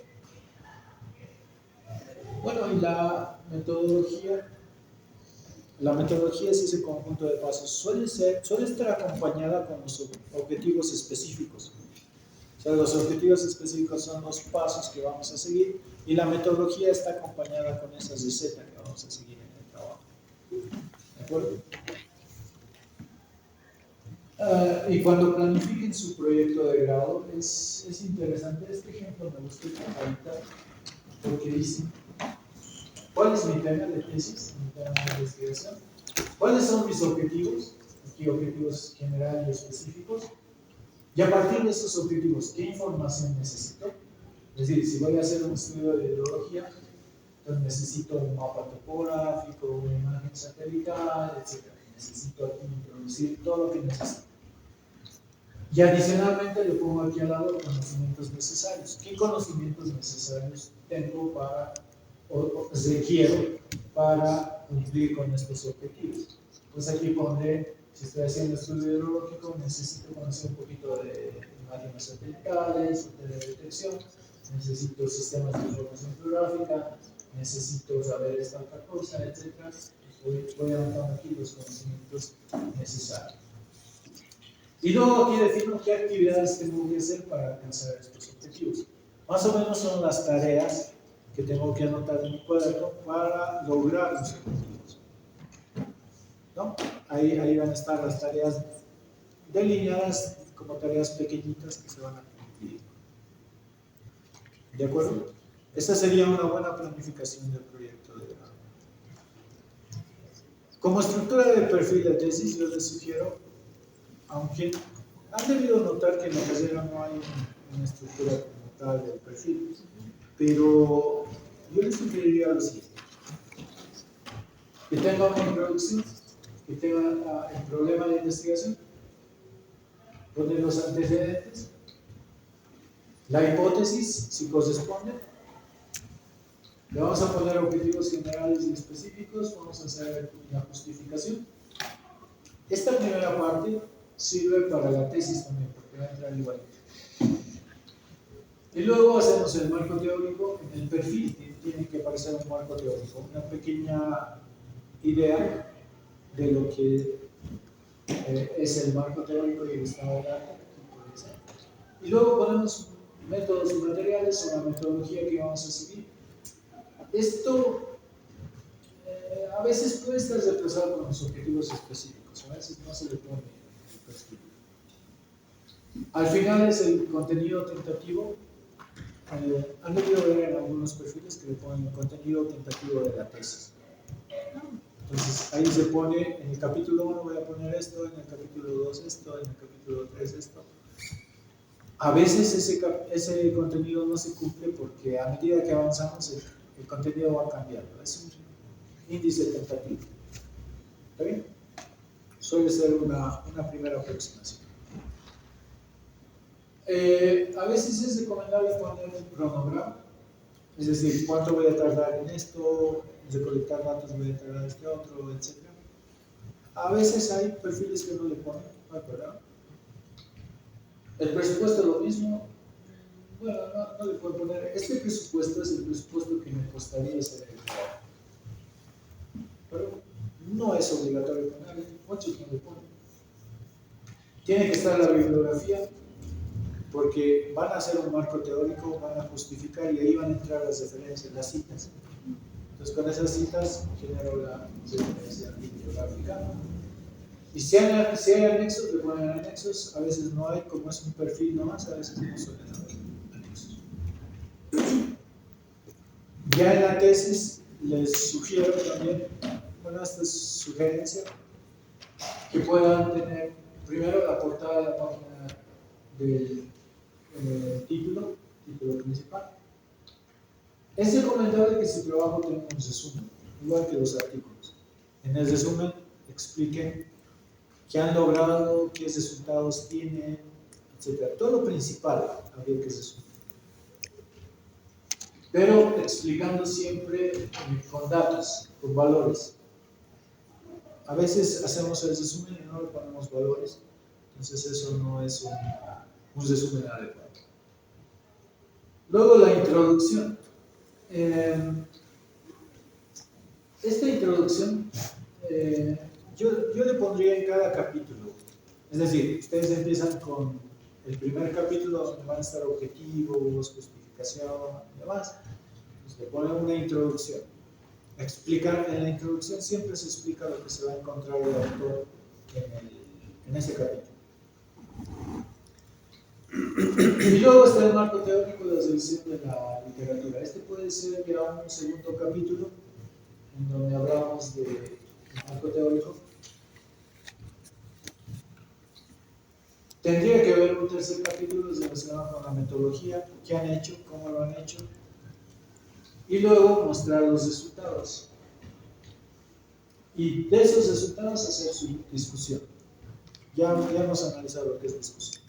Bueno, y la metodología es ese conjunto de pasos. Suele estar acompañada con los objetivos específicos. O sea, los objetivos específicos son los pasos que vamos a seguir y la metodología está acompañada con esa receta que vamos a seguir en el trabajo. ¿De acuerdo? Y cuando planifiquen su proyecto de grado, es interesante. Este ejemplo me gustó ahorita porque dice, ¿cuál es mi tema de tesis, mi tema de investigación? ¿Cuáles son mis objetivos? Aquí objetivos generales y específicos. Y a partir de esos objetivos, ¿qué información necesito? Es decir, si voy a hacer un estudio de hidrología, entonces necesito un mapa topográfico, una imagen satelital, etc. Necesito aquí introducir todo lo que necesito. Y adicionalmente le pongo aquí al lado conocimientos necesarios. ¿Qué conocimientos necesarios tengo para, o requiero para cumplir con estos objetivos? Pues aquí pondré, si estoy haciendo estudio hidrológico, necesito conocer un poquito de imágenes satelitales, de detección, necesito sistemas de información geográfica, necesito saber esta otra cosa, etc. Voy anotando aquí los conocimientos necesarios. Y luego aquí defino qué actividades tengo que hacer para alcanzar estos objetivos. Más o menos son las tareas que tengo que anotar en mi cuaderno para lograr los objetivos. ¿No? Ahí van a estar las tareas delineadas como tareas pequeñitas que se van a cumplir. ¿De acuerdo? Esa sería una buena planificación del proyecto de grado. Como estructura del perfil de tesis, yo les sugiero, aunque han debido notar que en la carrera no hay una estructura como tal del perfil, pero yo les sugeriría lo siguiente: que tenga una introducción, que tenga el problema de investigación, poner los antecedentes, la hipótesis, si corresponde, le vamos a poner objetivos generales y específicos, vamos a hacer la justificación. Esta primera parte sirve para la tesis también, porque va a entrar igual. Y luego hacemos el marco teórico. En el perfil tiene que aparecer un marco teórico, una pequeña idea de lo que es el marco teórico y el estado de arte. Y luego ponemos métodos y materiales o la metodología que vamos a seguir. Esto a veces puede estar reemplazado con los objetivos específicos, a veces no se le pone el perfil. Al final es el contenido tentativo. Han debido ver en algunos perfiles que le ponen el contenido tentativo de la tesis. Entonces ahí se pone, en el capítulo 1 voy a poner esto, en el capítulo 2 esto, en el capítulo 3 esto. A veces ese contenido no se cumple porque a medida que avanzamos el contenido va cambiando. Es un índice tentativo. ¿Está bien? Suele ser una primera aproximación. A veces es recomendable poner un cronograma, es decir, cuánto voy a tardar en esto, en recolectar datos voy a tardar este otro, etc. A veces hay perfiles que no le ponen, no hay problema. El presupuesto es lo mismo. Bueno, no le puedo poner. Este presupuesto es el presupuesto que me costaría hacer el trabajo. Pero no es obligatorio ponerle, muchos no le ponen. Tiene que estar la bibliografía, porque van a hacer un marco teórico, van a justificar y ahí van a entrar las referencias, las citas. Entonces, con esas citas genero la referencia bibliográfica. Y si hay anexos, le ponen anexos, a veces no hay, como es un perfil nomás, a veces no suelen haber anexos. Ya en la tesis les sugiero también, bueno, esta es sugerencia, que puedan tener primero la portada de la página del título principal. Es recomendable que su trabajo tenga un resumen, igual que los artículos. En el resumen expliquen qué han logrado, qué resultados tienen, etc. Todo lo principal habría que resumir. Pero explicando siempre con datos, con valores. A veces hacemos el resumen y no le ponemos valores, entonces eso no es un resumen adecuado. Luego la introducción. Esta introducción yo le pondría en cada capítulo. Es decir, ustedes empiezan con el primer capítulo donde van a estar objetivos, justificación y demás. Pues le ponen una introducción. En la introducción siempre se explica lo que se va a encontrar el autor en ese capítulo. Y luego está el marco teórico de la revisión de la literatura. Este puede ser ya un segundo capítulo en donde hablamos de marco teórico. Tendría que haber un tercer capítulo relacionado con la metodología, qué han hecho, cómo lo han hecho, y luego mostrar los resultados. Y de esos resultados hacer su discusión. Ya hemos analizado lo que es discusión.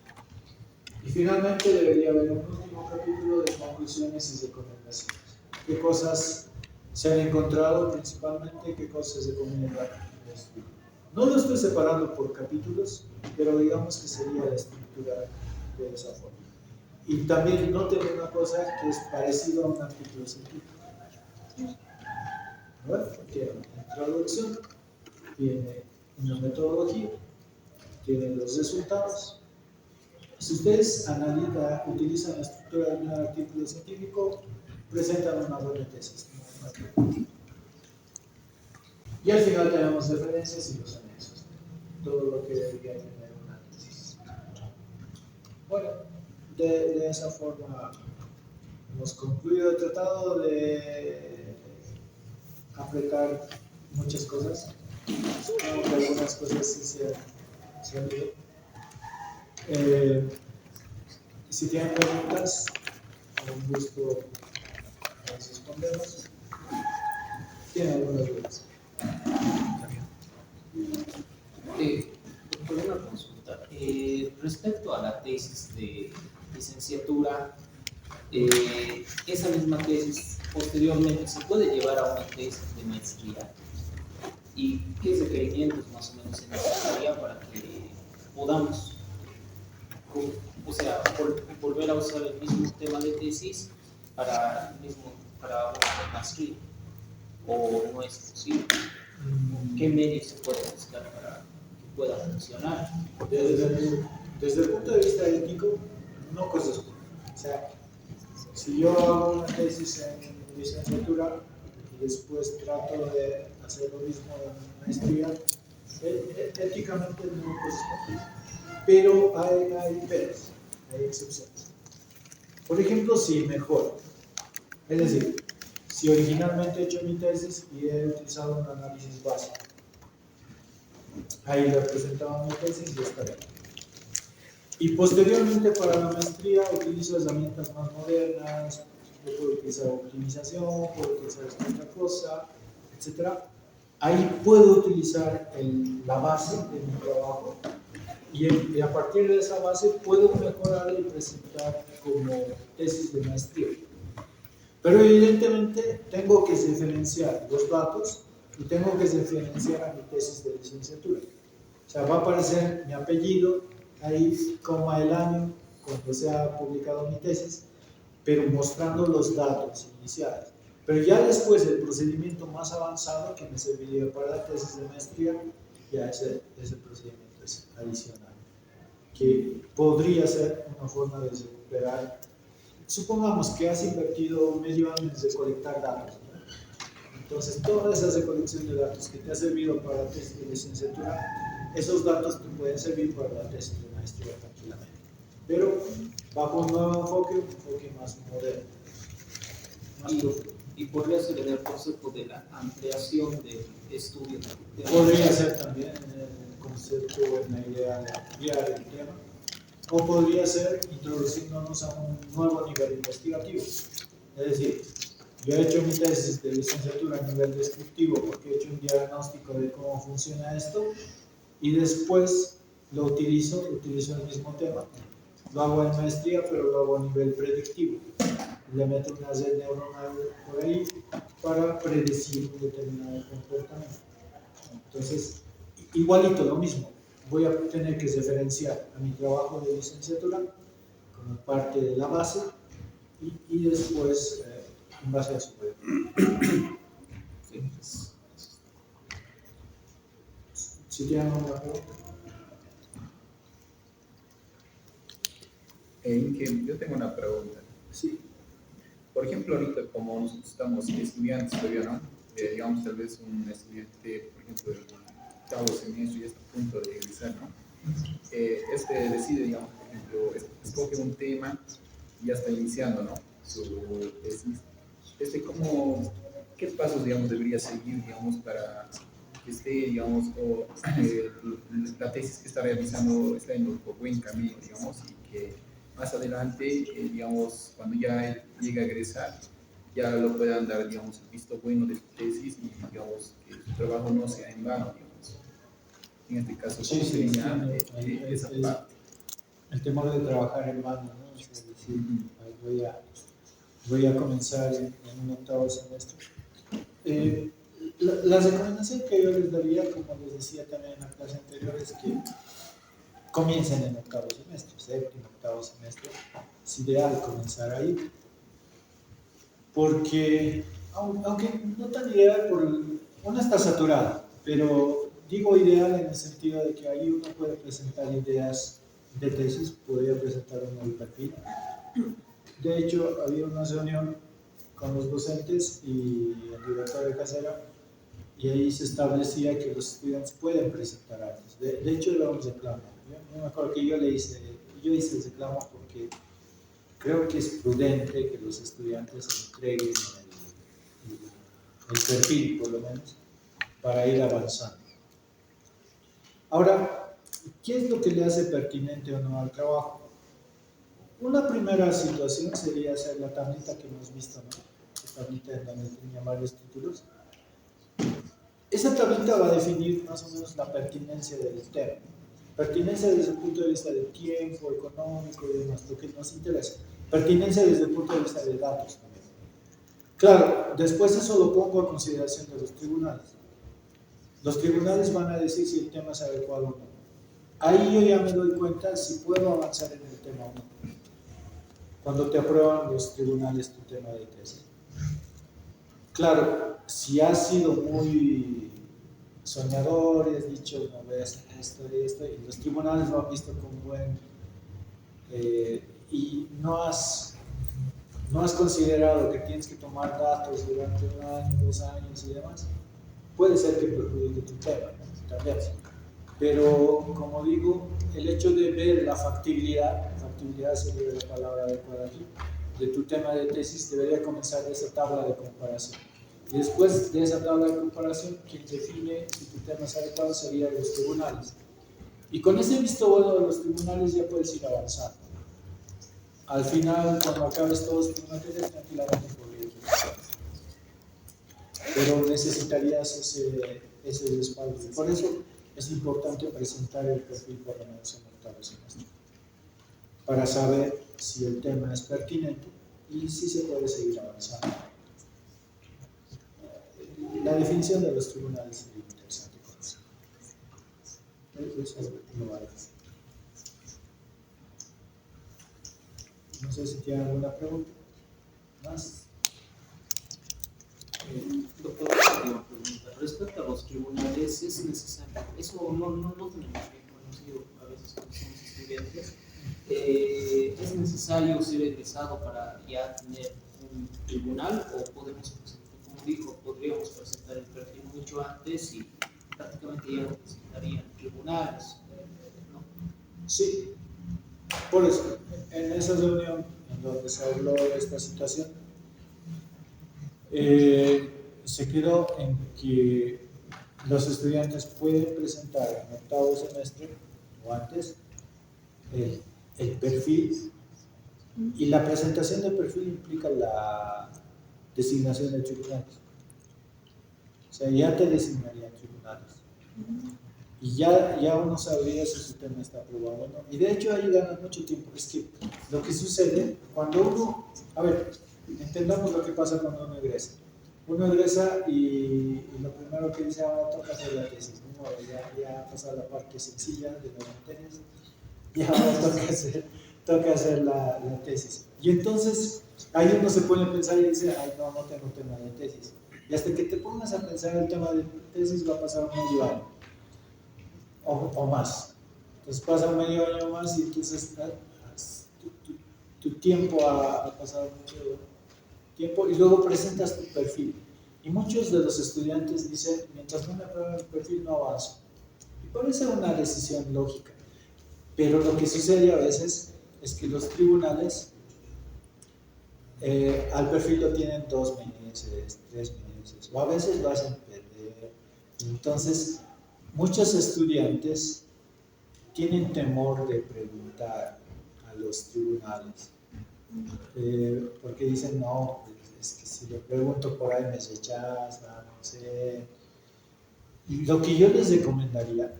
Y finalmente debería haber un último capítulo de conclusiones y recomendaciones. ¿Qué cosas se han encontrado principalmente? ¿Qué cosas se recomiendan? No lo estoy separando por capítulos, pero digamos que sería la estructura de esa forma. Y también noten una cosa que es parecido a un artículo científico. Bueno, tiene una introducción, tiene una metodología, tiene los resultados. Si ustedes utilizan la estructura de un artículo científico, presentan una buena tesis. Y al final tenemos referencias y los anexos. Todo lo que debería tener una tesis. Bueno, de esa forma hemos concluido. He tratado de apretar muchas cosas. Supongo que algunas cosas sí se han ido. Si tienen preguntas, con gusto les respondemos. ¿Tienen algunas dudas? Doctor, una consulta. Respecto a la tesis de licenciatura, esa misma tesis posteriormente se puede llevar a una tesis de maestría. ¿Y qué requerimientos más o menos se necesitaría para que podamos, volver a usar el mismo tema de tesis para una maestría? ¿O no es posible? ¿Qué medios se pueden buscar para que pueda funcionar? Desde el punto de vista ético, no corresponde. O sea, si yo hago una tesis en licenciatura y después trato de hacer lo mismo en maestría, éticamente no corresponde. Pero hay peros, hay excepciones. Por ejemplo, si mejor. Es decir, si originalmente he hecho mi tesis y he utilizado un análisis básico, ahí le he presentado mi tesis y está bien. Y posteriormente para la maestría utilizo herramientas más modernas, yo puedo utilizar optimización, puedo utilizar esta otra cosa, etc. Ahí puedo utilizar la base de mi trabajo y a partir de esa base puedo mejorarla y presentar como tesis de maestría. Pero evidentemente tengo que diferenciar los datos y tengo que diferenciar a mi tesis de licenciatura. O sea, va a aparecer mi apellido, ahí, coma el año, cuando se ha publicado mi tesis, pero mostrando los datos iniciales. Pero ya después el procedimiento más avanzado que me serviría para la tesis de maestría, ya ese procedimiento es adicional, que podría ser una forma de recuperar. Supongamos que has invertido medio año en recolectar datos, ¿no? Entonces, toda esa recolección de datos que te ha servido para la tesis de licenciatura, esos datos te pueden servir para la tesis de maestría tranquilamente. Pero bajo un nuevo enfoque más moderno, más profundo. Y podría ser el concepto de la ampliación del estudio. Podría ser también el concepto o una idea de ampliar el tema. O podría ser introduciéndonos a un nuevo nivel investigativo. Es decir, yo he hecho mi tesis de licenciatura a nivel descriptivo porque he hecho un diagnóstico de cómo funciona esto y después lo utilizo el mismo tema. Lo hago en maestría, pero lo hago a nivel predictivo. Le meto una red neuronal por ahí para predecir un determinado comportamiento. Entonces, igualito, lo mismo. Voy a tener que referenciar a mi trabajo de licenciatura como parte de la base y después, en base a eso. Si tienen una pregunta. Yo tengo una pregunta. Sí. Por ejemplo, ahorita como nosotros estamos estudiantes todavía, ¿no? Digamos, tal vez un estudiante, por ejemplo, del octavo semestre y está a punto de egresar, ¿no? Decide, digamos, por ejemplo, escoge un tema y ya está iniciando, ¿no? Su tesis. ¿Qué pasos, digamos, debería seguir, digamos, para que esté, digamos, la tesis que está realizando está en un buen camino, digamos, y que más adelante, digamos, cuando ya él llegue a egresar, ya lo puedan dar, digamos, el visto bueno de su tesis y, digamos, que su trabajo no sea en vano, digamos. En este caso, ¿cómo sería esa parte? El temor de trabajar en vano, ¿no? Es decir, voy a comenzar en un octavo semestre. La recomendación que yo les daría, como les decía también en la clase anterior, es que comiencen en octavo semestre, séptimo, octavo semestre. Es ideal comenzar ahí, porque, aunque no tan ideal, uno está saturado, pero digo ideal en el sentido de que ahí uno puede presentar ideas de tesis, podría presentar uno el perfil. De hecho, había una reunión con los docentes y el director de carrera, y ahí se establecía que los estudiantes pueden presentar artes. De hecho, era un reclamo. Yo me acuerdo que yo hice el reclamo porque creo que es prudente que los estudiantes entreguen el perfil, por lo menos, para ir avanzando. Ahora, ¿qué es lo que le hace pertinente o no al trabajo? Una primera situación sería hacer la tablita que hemos visto, ¿no? La tablita en donde tenía varios títulos. Esa tablita va a definir más o menos la pertinencia del tema. Pertinencia desde el punto de vista del tiempo, económico y demás, lo que nos interesa. Pertinencia desde el punto de vista de datos también. Claro, después eso lo pongo a consideración de los tribunales. Los tribunales van a decir si el tema es adecuado o no. Ahí yo ya me doy cuenta si puedo avanzar en el tema o no. Cuando te aprueban los tribunales tu tema de tesis. Claro, si has sido muy soñador y has dicho, no ves esto y esto, y los tribunales lo han visto con buen... y no has considerado que tienes que tomar datos durante un año, 2 años y demás, puede ser que perjudique tu tema, ¿no? También. Pero, como digo, el hecho de ver la factibilidad sería la palabra adecuada aquí, de tu tema de tesis debería comenzar de esa tabla de comparación. Y después de esa tabla de comparación, quien define si tu tema es adecuado serían los tribunales. Y con ese visto bueno de los tribunales ya puedes ir avanzando. Al final, cuando acabes todos tus materias, tranquilamente podrías ir. Pero necesitarías ese respaldo. Y por eso es importante presentar el perfil por lo menos en octavo semestre, para saber si el tema es pertinente y si se puede seguir avanzando. La definición de los tribunales es muy interesante con eso. Eso es lo vale. No sé si tienen alguna pregunta más. Doctor, una pregunta. Respecto a los tribunales, ¿es necesario? Eso no tenemos bien conocido a veces cuando somos estudiantes. ¿Es necesario ser egresado para ya tener un tribunal o podemos, como dijo, podríamos presentar el perfil mucho antes y prácticamente ya no presentarían tribunales? ¿No? Sí, por eso, en esa reunión en donde se habló de esta situación, se quedó en que los estudiantes pueden presentar en octavo semestre o antes el perfil, y la presentación del perfil implica la designación de tribunales. O sea, ya te designarían tribunales. Y ya uno sabría si su tema está aprobado o no. Y de hecho ahí ganan mucho tiempo. Es que lo que sucede cuando uno, a ver, entendamos lo que pasa cuando uno egresa. Uno egresa y lo primero que dice, ahora toca hacer la tesis, ¿no? Ya ha pasado la parte sencilla de las materias, y ahora toca hacer la tesis. Y entonces ahí uno se pone a pensar y dice, ay, no tengo tema de tesis. Y hasta que te pongas a pensar el tema de tesis va a pasar medio año o más. Entonces pasa medio año más y entonces tu tiempo ha pasado mucho tiempo y luego presentas tu perfil. Y muchos de los estudiantes dicen, mientras no me aprueben el perfil no avanzo. Y parece una decisión lógica. Pero lo que sucede a veces es que los tribunales al perfil lo tienen 2 meses, 3 meses, o a veces lo hacen perder. Entonces, muchos estudiantes tienen temor de preguntar a los tribunales, porque dicen, no, es que si le pregunto por ahí me rechazan, no sé. Y lo que yo les recomendaría,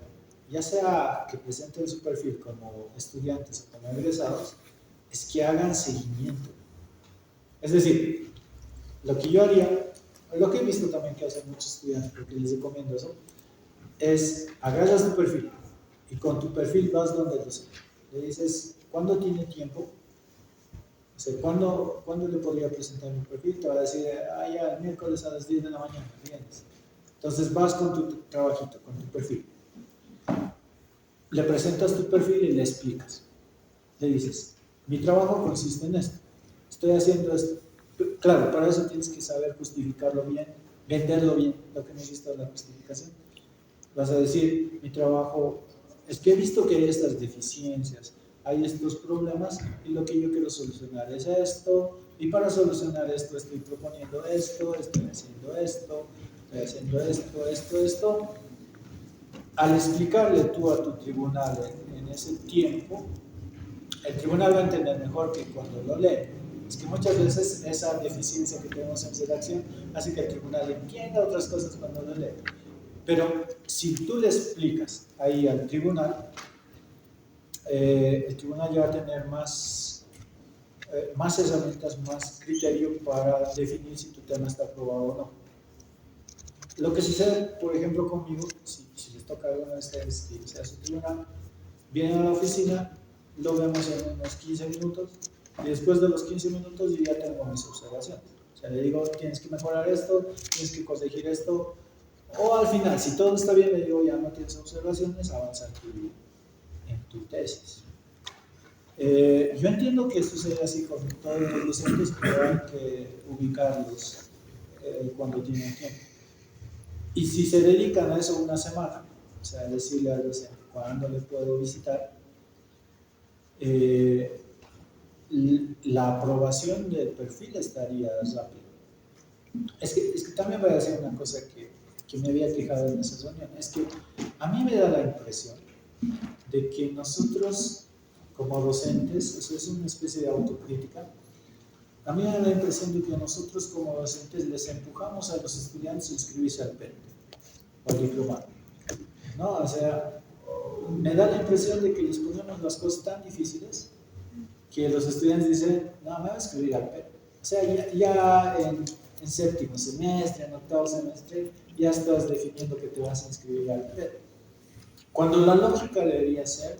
ya sea que presenten su perfil como estudiantes o como egresados, es que hagan seguimiento. Es decir, lo que yo haría, lo que he visto también que hacen muchos estudiantes, porque les recomiendo eso, es agarras tu perfil y con tu perfil vas donde le dices, ¿cuándo tiene tiempo? O sea, ¿cuándo le podría presentar mi perfil? Te va a decir, ya, el miércoles a las 10 de la mañana, vienes. Entonces vas con tu trabajito, con tu perfil. Le presentas tu perfil y le explicas. Le dices, mi trabajo consiste en esto. Estoy haciendo esto. Claro, para eso tienes que saber justificarlo bien, venderlo bien, lo que hemos visto en la justificación. Vas a decir, mi trabajo es que he visto que hay estas deficiencias, hay estos problemas y lo que yo quiero solucionar es esto, y para solucionar esto estoy proponiendo esto, estoy haciendo esto, estoy haciendo esto. Al explicarle tú a tu tribunal en ese tiempo, el tribunal va a entender mejor que cuando lo lee. Es que muchas veces esa deficiencia que tenemos en redacción hace que el tribunal entienda otras cosas cuando lo lee. Pero si tú le explicas ahí al tribunal, el tribunal ya va a tener más herramientas, más criterio para definir si tu tema está aprobado o no. Lo que sucede, por ejemplo, conmigo, si les toca alguna de ustedes que sea su tribunal, vienen a la oficina, lo vemos en unos 15 minutos, y después de los 15 minutos yo ya tengo mis observaciones. O sea, le digo, tienes que mejorar esto, tienes que corregir esto, o al final, si todo está bien, le digo, ya no tienes observaciones, avanza en tu tesis. Yo entiendo que sucede así con todos los docentes, pero hay que ubicarlos cuando tienen tiempo. Y si se dedican a eso una semana, o sea, decirle al docente cuándo le puedo visitar, la aprobación del perfil estaría rápido. Es que también voy a decir una cosa que me había fijado en esa reunión, es que a mí me da la impresión de que nosotros, como docentes, eso es una especie de autocrítica. A mí me da la impresión de que nosotros, como docentes, les empujamos a los estudiantes a inscribirse al PET o al diplomado, ¿no? O sea, me da la impresión de que les ponemos las cosas tan difíciles que los estudiantes dicen, no, me voy a escribir al PET. O sea, ya en séptimo semestre, en octavo semestre, ya estás definiendo que te vas a inscribir al PET. Cuando la lógica debería ser,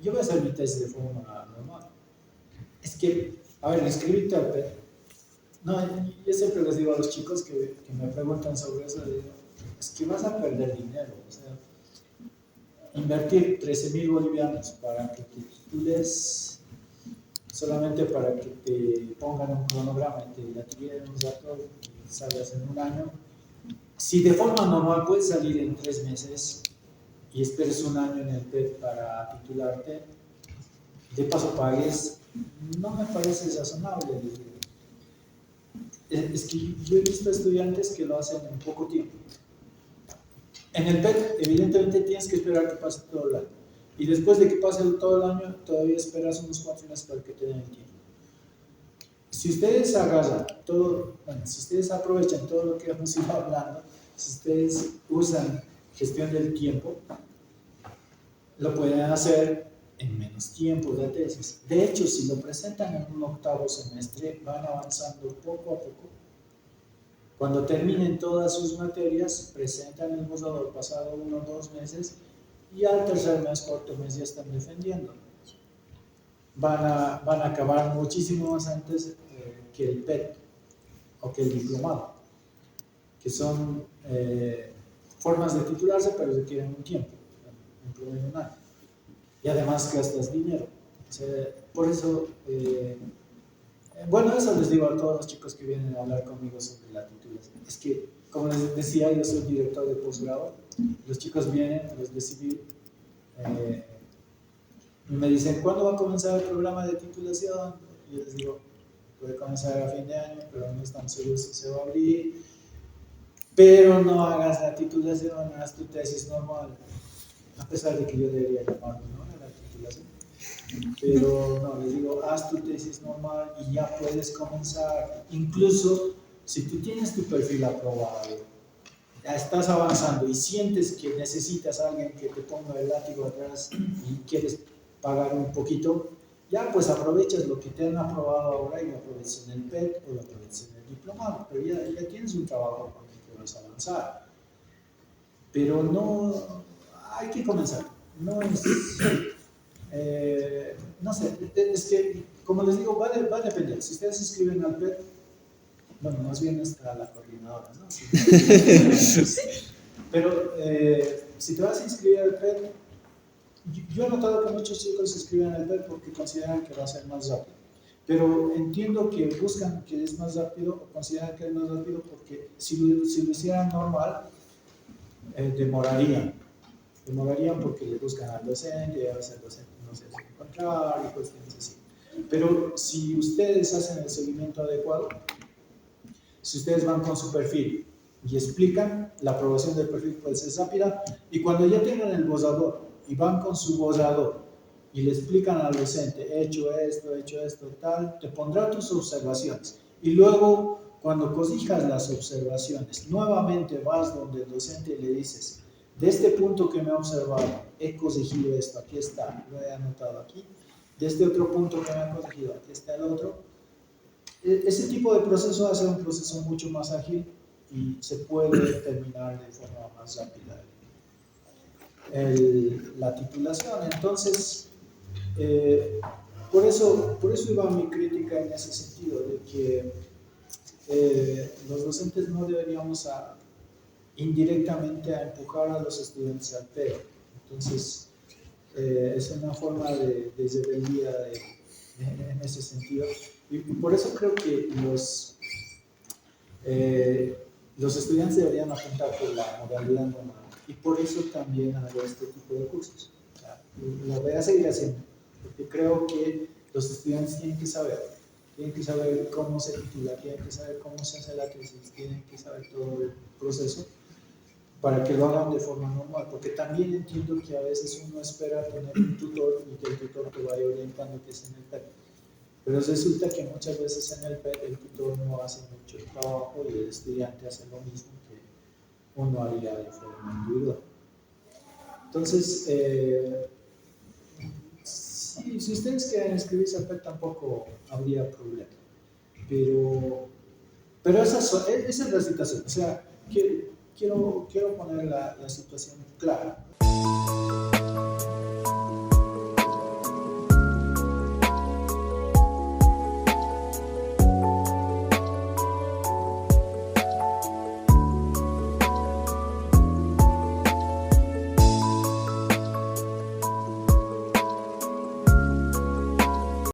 yo voy a hacer mi tesis de forma normal. Es que, a ver, inscribirte al PET. No, yo siempre les digo a los chicos que me preguntan sobre eso, les digo, es que vas a perder dinero. O sea, invertir 13,000 bolivianos para que te titules, solamente para que te pongan un cronograma y te adquieran un dato y salgas en un año. Si de forma normal puedes salir en 3 meses y esperes un año en el PET para titularte, de paso pagues, no me parece razonable. Es que yo he visto estudiantes que lo hacen en poco tiempo. En el PET, evidentemente, tienes que esperar que pase todo el año. Y después de que pase todo el año, todavía esperas unos 4 meses para que te den el tiempo. Si ustedes agarran todo, bueno, si ustedes aprovechan todo lo que hemos ido hablando, si ustedes usan gestión del tiempo, lo pueden hacer en menos tiempo de tesis. De hecho, si lo presentan en un octavo semestre, van avanzando poco a poco. Cuando terminen todas sus materias, presentan el borrador pasado 1 o 2 meses y al tercer mes, cuarto mes ya están defendiendo. Van a acabar muchísimo más antes que el PET o que el diplomado, que son formas de titularse, pero requieren un tiempo, en promedio un año. Y además gastas dinero. O sea, por eso, bueno, eso les digo a todos los chicos que vienen a hablar conmigo sobre la titulación. Es que, como les decía, yo soy director de posgrado. Los chicos vienen, los de civil, y me dicen, ¿cuándo va a comenzar el programa de titulación? Y yo les digo, puede comenzar a fin de año, pero no estamos seguros si se va a abrir. Pero no hagas la titulación, haz tu tesis normal. A pesar de que yo debería llamarlo, ¿no?, a la titulación. Pero no, les digo, haz tu tesis normal y ya puedes comenzar. Incluso si tú tienes tu perfil aprobado, ya estás avanzando y sientes que necesitas a alguien que te ponga el látigo atrás y quieres pagar un poquito, ya pues aprovechas lo que te han aprobado ahora y lo aprovechas en el PET o lo aprovechas en el diplomado, pero ya tienes un trabajo con el que vas a avanzar. Pero no, hay que comenzar. No es, no sé, es que, como les digo, va a depender. Si ustedes se inscriben al PET, bueno, más bien está la coordinadora, ¿no? Pero si te vas a inscribir al PET, yo he notado que muchos chicos se inscriben al PET porque consideran que va a ser más rápido. Pero entiendo que buscan que es más rápido o consideran que es más rápido porque si lo hicieran normal, demorarían porque le buscan al docente, a veces el docente no se hace encontrar y cuestiones así. Pero si ustedes hacen el seguimiento adecuado, si ustedes van con su perfil y explican, la aprobación del perfil puede ser rápida, y cuando ya tengan el borrador y van con su borrador y le explican al docente, he hecho esto, tal, te pondrá tus observaciones. Y luego, cuando corrijas las observaciones, nuevamente vas donde el docente y le dices, de este punto que me ha observado, he corregido esto, aquí está, lo he anotado aquí. De este otro punto que me ha corregido, aquí está el otro. Ese tipo de proceso hace un proceso mucho más ágil y se puede terminar de forma más rápida la titulación. Entonces, por eso iba mi crítica en ese sentido, de que los docentes no deberíamos indirectamente a empujar a los estudiantes al PET. Entonces, es una forma de rebeldía en ese sentido. Y por eso creo que los estudiantes deberían apuntar por la modalidad normal. Y por eso también hago este tipo de cursos. O sea, lo voy a seguir haciendo, porque creo que los estudiantes tienen que saber cómo se titula, tienen que saber cómo se hace la tesis, tienen que saber todo el proceso para que lo hagan de forma normal, porque también entiendo que a veces uno espera tener un tutor y que el tutor te vaya orientando que es en el PET. Pero resulta que muchas veces en el PET el tutor no hace mucho trabajo y el estudiante hace lo mismo que uno haría de forma individual. Entonces, si ustedes quieren inscribirse al PET tampoco habría problema. Pero esa es la situación. O sea, quiero poner la situación clara.